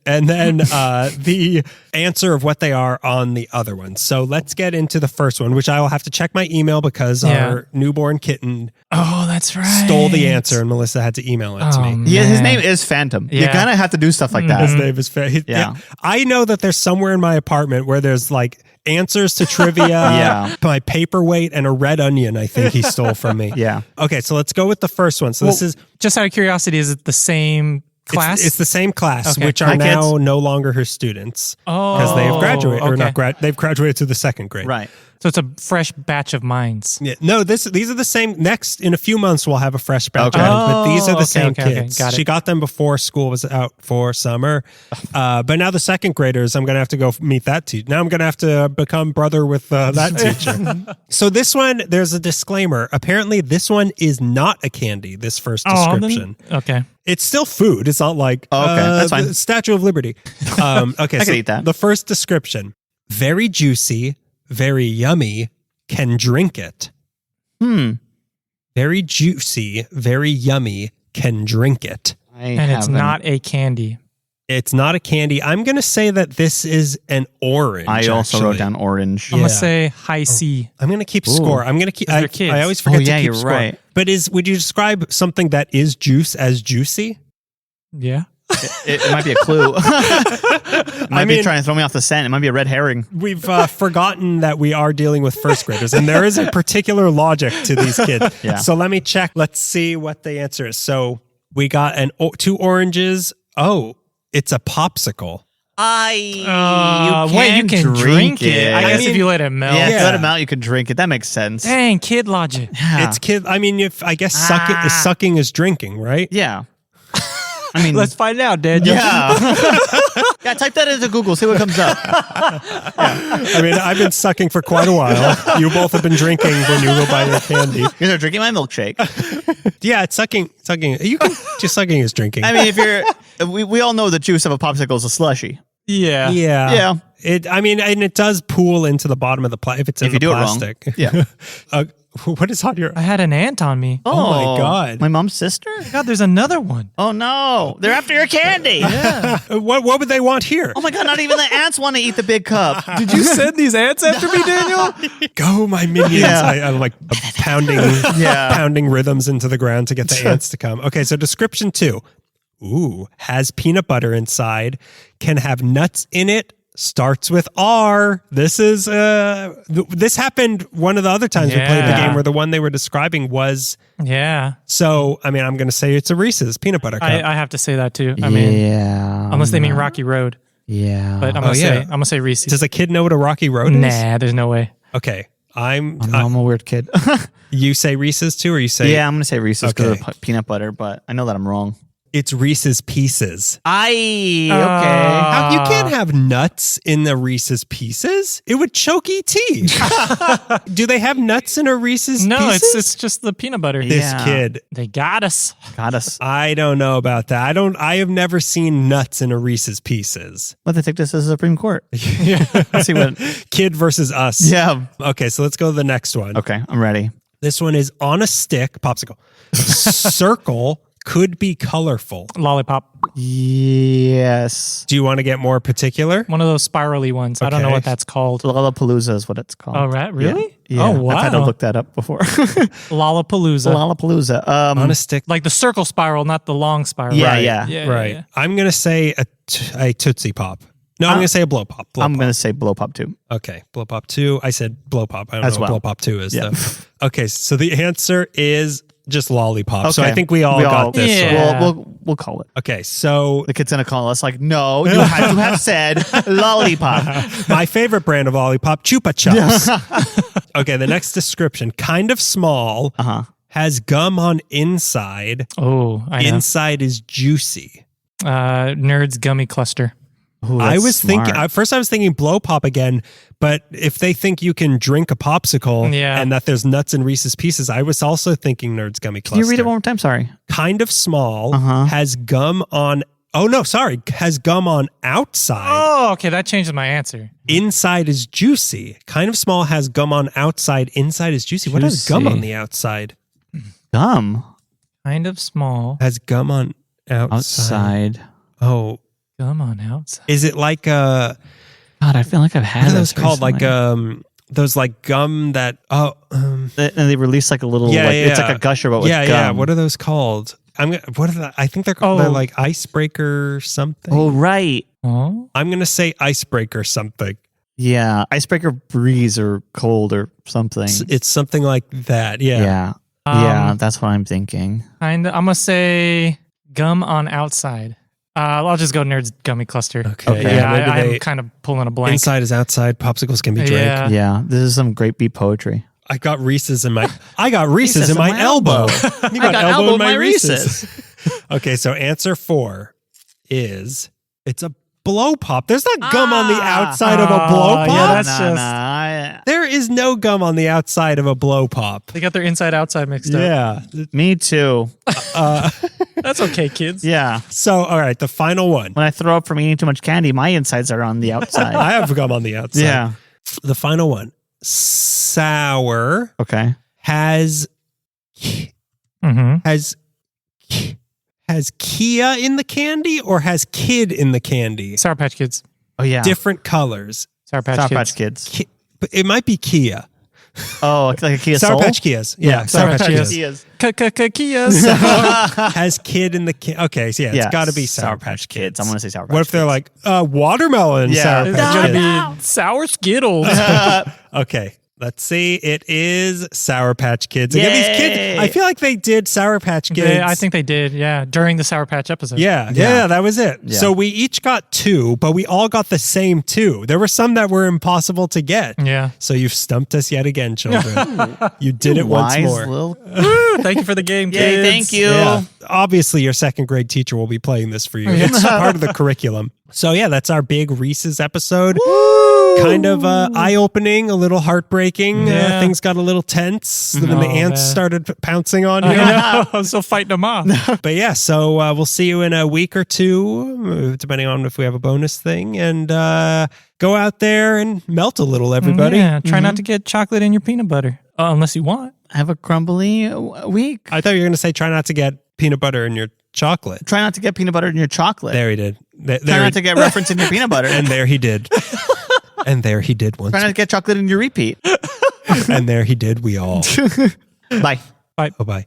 And then the answer of what they are on the other one. So let's get into the first one, which I will have to check my email because our newborn kitten that's right. stole the answer, and Melissa had to email it to me. Man. Yeah, his name is Phantom. You kind of have to do stuff like that. His name is yeah. I know that there's somewhere in my apartment where there's like answers to trivia, my paperweight, and a red onion I think he stole from me. Yeah. Okay, so let's go with the first one. So this is... Just out of curiosity, is it the same class? It's the same class, Okay. which are now no longer her students. Because they've graduated, or not they've graduated to the second grade. Right. So it's a fresh batch of minds. Yeah, no, these are the same. Next, in a few months, we'll have a fresh batch. But these are the same kids. Got it. She got them before school was out for summer. But now the second graders, I'm going to have to go meet that teacher. Now I'm going to have to become brother with that teacher. So this one, there's a disclaimer. Apparently, this one is not a candy, this first description. Okay. It's still food. It's not like that's fine. the Statue of Liberty. Okay, I can eat that. The first description, very juicy, very yummy, can drink it. Very juicy, very yummy, can drink it. And it's not a candy. It's not a candy. I'm going to say that this is an orange. I also wrote down orange. I'm going to say high C. I'm going to keep score. I'm going to keep... They're kids. I always forget to keep you're score. right. But would you describe something that is juice as juicy? Yeah. It might be a clue. It might be trying to throw me off the scent. It might be a red herring. We've forgotten that we are dealing with first graders, and there is a particular logic to these kids. So let me check. Let's see what the answer is. So we got 2 oranges. Oh, it's a popsicle. You can drink it. I guess if you let it melt. Yeah, if you let it melt, you can drink it. That makes sense. Dang, kid logic. It's kid. I mean, I guess sucking is drinking, right? Yeah. I mean, let's find out, Dad. Yeah. Yeah, type that into Google, see what comes up. I mean, I've been sucking for quite a while. You both have been drinking when you go buy your candy. You know, drinking my milkshake. Yeah, it's sucking. You can just sucking is drinking. I mean, if we all know the juice of a popsicle is a slushy. Yeah. Yeah. It does pool into the bottom of the plastic if it's in the plastic. It wrong. Yeah. What is on your... I had an ant on me. Oh my God. My mom's sister? God, there's another one. Oh no. They're after your candy. Yeah. What would they want here? Oh my God, not even the ants want to eat the big cup. Did you send these ants after me, Daniel? Go, my minions. Yeah. I'm like pounding rhythms into the ground to get the ants to come. Okay, so description 2. Ooh, has peanut butter inside, can have nuts in it, starts with R. This is this happened one of the other times we played the game where the one they were describing was. Yeah. So, I mean, I'm going to say it's a Reese's peanut butter cup. I have to say that too. I mean, unless they mean Rocky Road. Yeah. But I'm gonna say Reese's. Does a kid know what a Rocky Road is? Nah, there's no way. Okay. I'm a weird kid. You say Reese's too, or you say... Yeah, I'm going to say Reese's because of peanut butter, but I know that I'm wrong. It's Reese's Pieces. Okay. You can't have nuts in the Reese's Pieces. It would choke ET. Do they have nuts in a Reese's No, Pieces? it's just the peanut butter. This kid. They got us. I don't know about that. I have never seen nuts in a Reese's Pieces. But they take this as the Supreme Court. Let's see what... Kid versus us. Yeah. Okay, so let's go to the next one. Okay, I'm ready. This one is on a stick, popsicle, circle, could be colorful. Lollipop. Yes. Do you want to get more particular? One of those spirally ones. I don't know Okay. what that's called. Lollapalooza is what it's called. Oh, right? Really? Yeah. Oh, wow. I've had to look that up before. Lollapalooza. Lollapalooza. On a stick. Like the circle spiral, not the long spiral. Yeah, Right. yeah. Right. yeah. I'm going to say a Tootsie Pop. No, I'm going to say a Blow Pop. I'm going to say Blow Pop too. Okay, Blow Pop 2. I said Blow Pop. I don't As know what well. Blow Pop 2 is, Yeah. though. Okay, so the answer is just Lollipop. So Okay. I think we all got this Yeah. one. We'll call it. Okay, so The kid's going to call us like, no, you had to have said Lollipop. my favorite brand of Lollipop, Chupa Chups. Okay, the next description, kind of small, has gum on inside. Oh, I know. Inside is juicy. Nerds Gummy Cluster. Ooh, I that's was smart. thinking, at first I was thinking Blow Pop again, but if they think you can drink a popsicle Yeah. and that there's nuts in Reese's Pieces, I was also thinking Nerds Gummy Cluster. Can you read it one more time? Sorry. Kind of small, has gum on, has gum on outside. Oh, okay. That changes my answer. Inside is juicy. Kind of small has gum on outside. Inside is juicy. What has gum Juicy. on the outside? Gum Kind of small. Has gum on outside. outside. Oh, Gum on outside. is it like God, I feel like I've had what are those called? recently. Like those like gum that And they release like a little, Yeah, like, it's yeah. like a gusher, but with yeah, gum. yeah. What are those called? What are the? I think they're called Oh. they're like icebreaker something. Oh, right. Oh, I'm gonna say icebreaker something. Yeah. Icebreaker breeze or cold or something. It's something like that. Yeah. Yeah. Yeah, that's what I'm thinking. kind of. I'm gonna say gum on outside. I'll just go Nerds Gummy Cluster. Okay. Yeah, maybe I'm they kind of pulling a blank. inside is outside. Popsicles can be drank. Yeah. Yeah, this is some great beat poetry. I got Reese's in my elbow. You I got elbow in my Reese's. Okay, so answer 4 is it's a blow pop. There's not gum on the outside of a blow pop. yeah, that's just- There is no gum on the outside of a blow pop. They got their inside outside mixed up. Yeah. Me too. That's okay, kids. Yeah. So, all right, the final one. When I throw up from eating too much candy, my insides are on the outside. I have gum on the outside. Yeah. The final one. Sour Okay. has Mm-hmm. has Kia in the candy or has kid in the candy? Sour Patch Kids. Oh yeah. Different colors. Sour Patch Sour Kids. Patch Kids. But it might be Kia. Oh, like a Kia Sour Soul? Patch Kias. Yeah, Sour Patch Kias. Kias. Has kid in the okay, so yeah, Yeah, it's got to be Sour Patch Kids. I'm going to say Sour Patch What if they're Kids. like watermelon Yeah. Sour It's Patch gonna Kids? be sour Skittles. Okay, let's see. It is Sour Patch Kids. Again, these kids, Yay. I feel like they did Sour Patch Kids. I think they did, yeah, during the Sour Patch episode. Yeah, that was it. Yeah. So we each got 2, but we all got the same 2. There were some that were impossible to get. Yeah. So you've stumped us yet again, children. You did it once Wise more. little- Woo, thank you for the game, Yay, kids. thank you. Yeah. Obviously, your second grade teacher will be playing this for you. It's part of the curriculum. So yeah, that's our big Reese's episode. Kind of eye-opening, a little heartbreaking. Yeah. Things got a little tense. Then the Oh, ants man. started pouncing on you. I know. I'm still fighting them off. But yeah, so we'll see you in a week or 2, depending on if we have a bonus thing. And go out there and melt a little, everybody. Yeah, try not to get chocolate in your peanut butter. Unless you want. Have a crumbly week. I thought you were going to say try not to get peanut butter in your chocolate. Try not to get peanut butter in your chocolate. There he did. Try There not to get reference in your peanut butter. and there he did. And there he did once. Try not to get chocolate in your repeat. And there he did. We all. Bye. Bye-bye.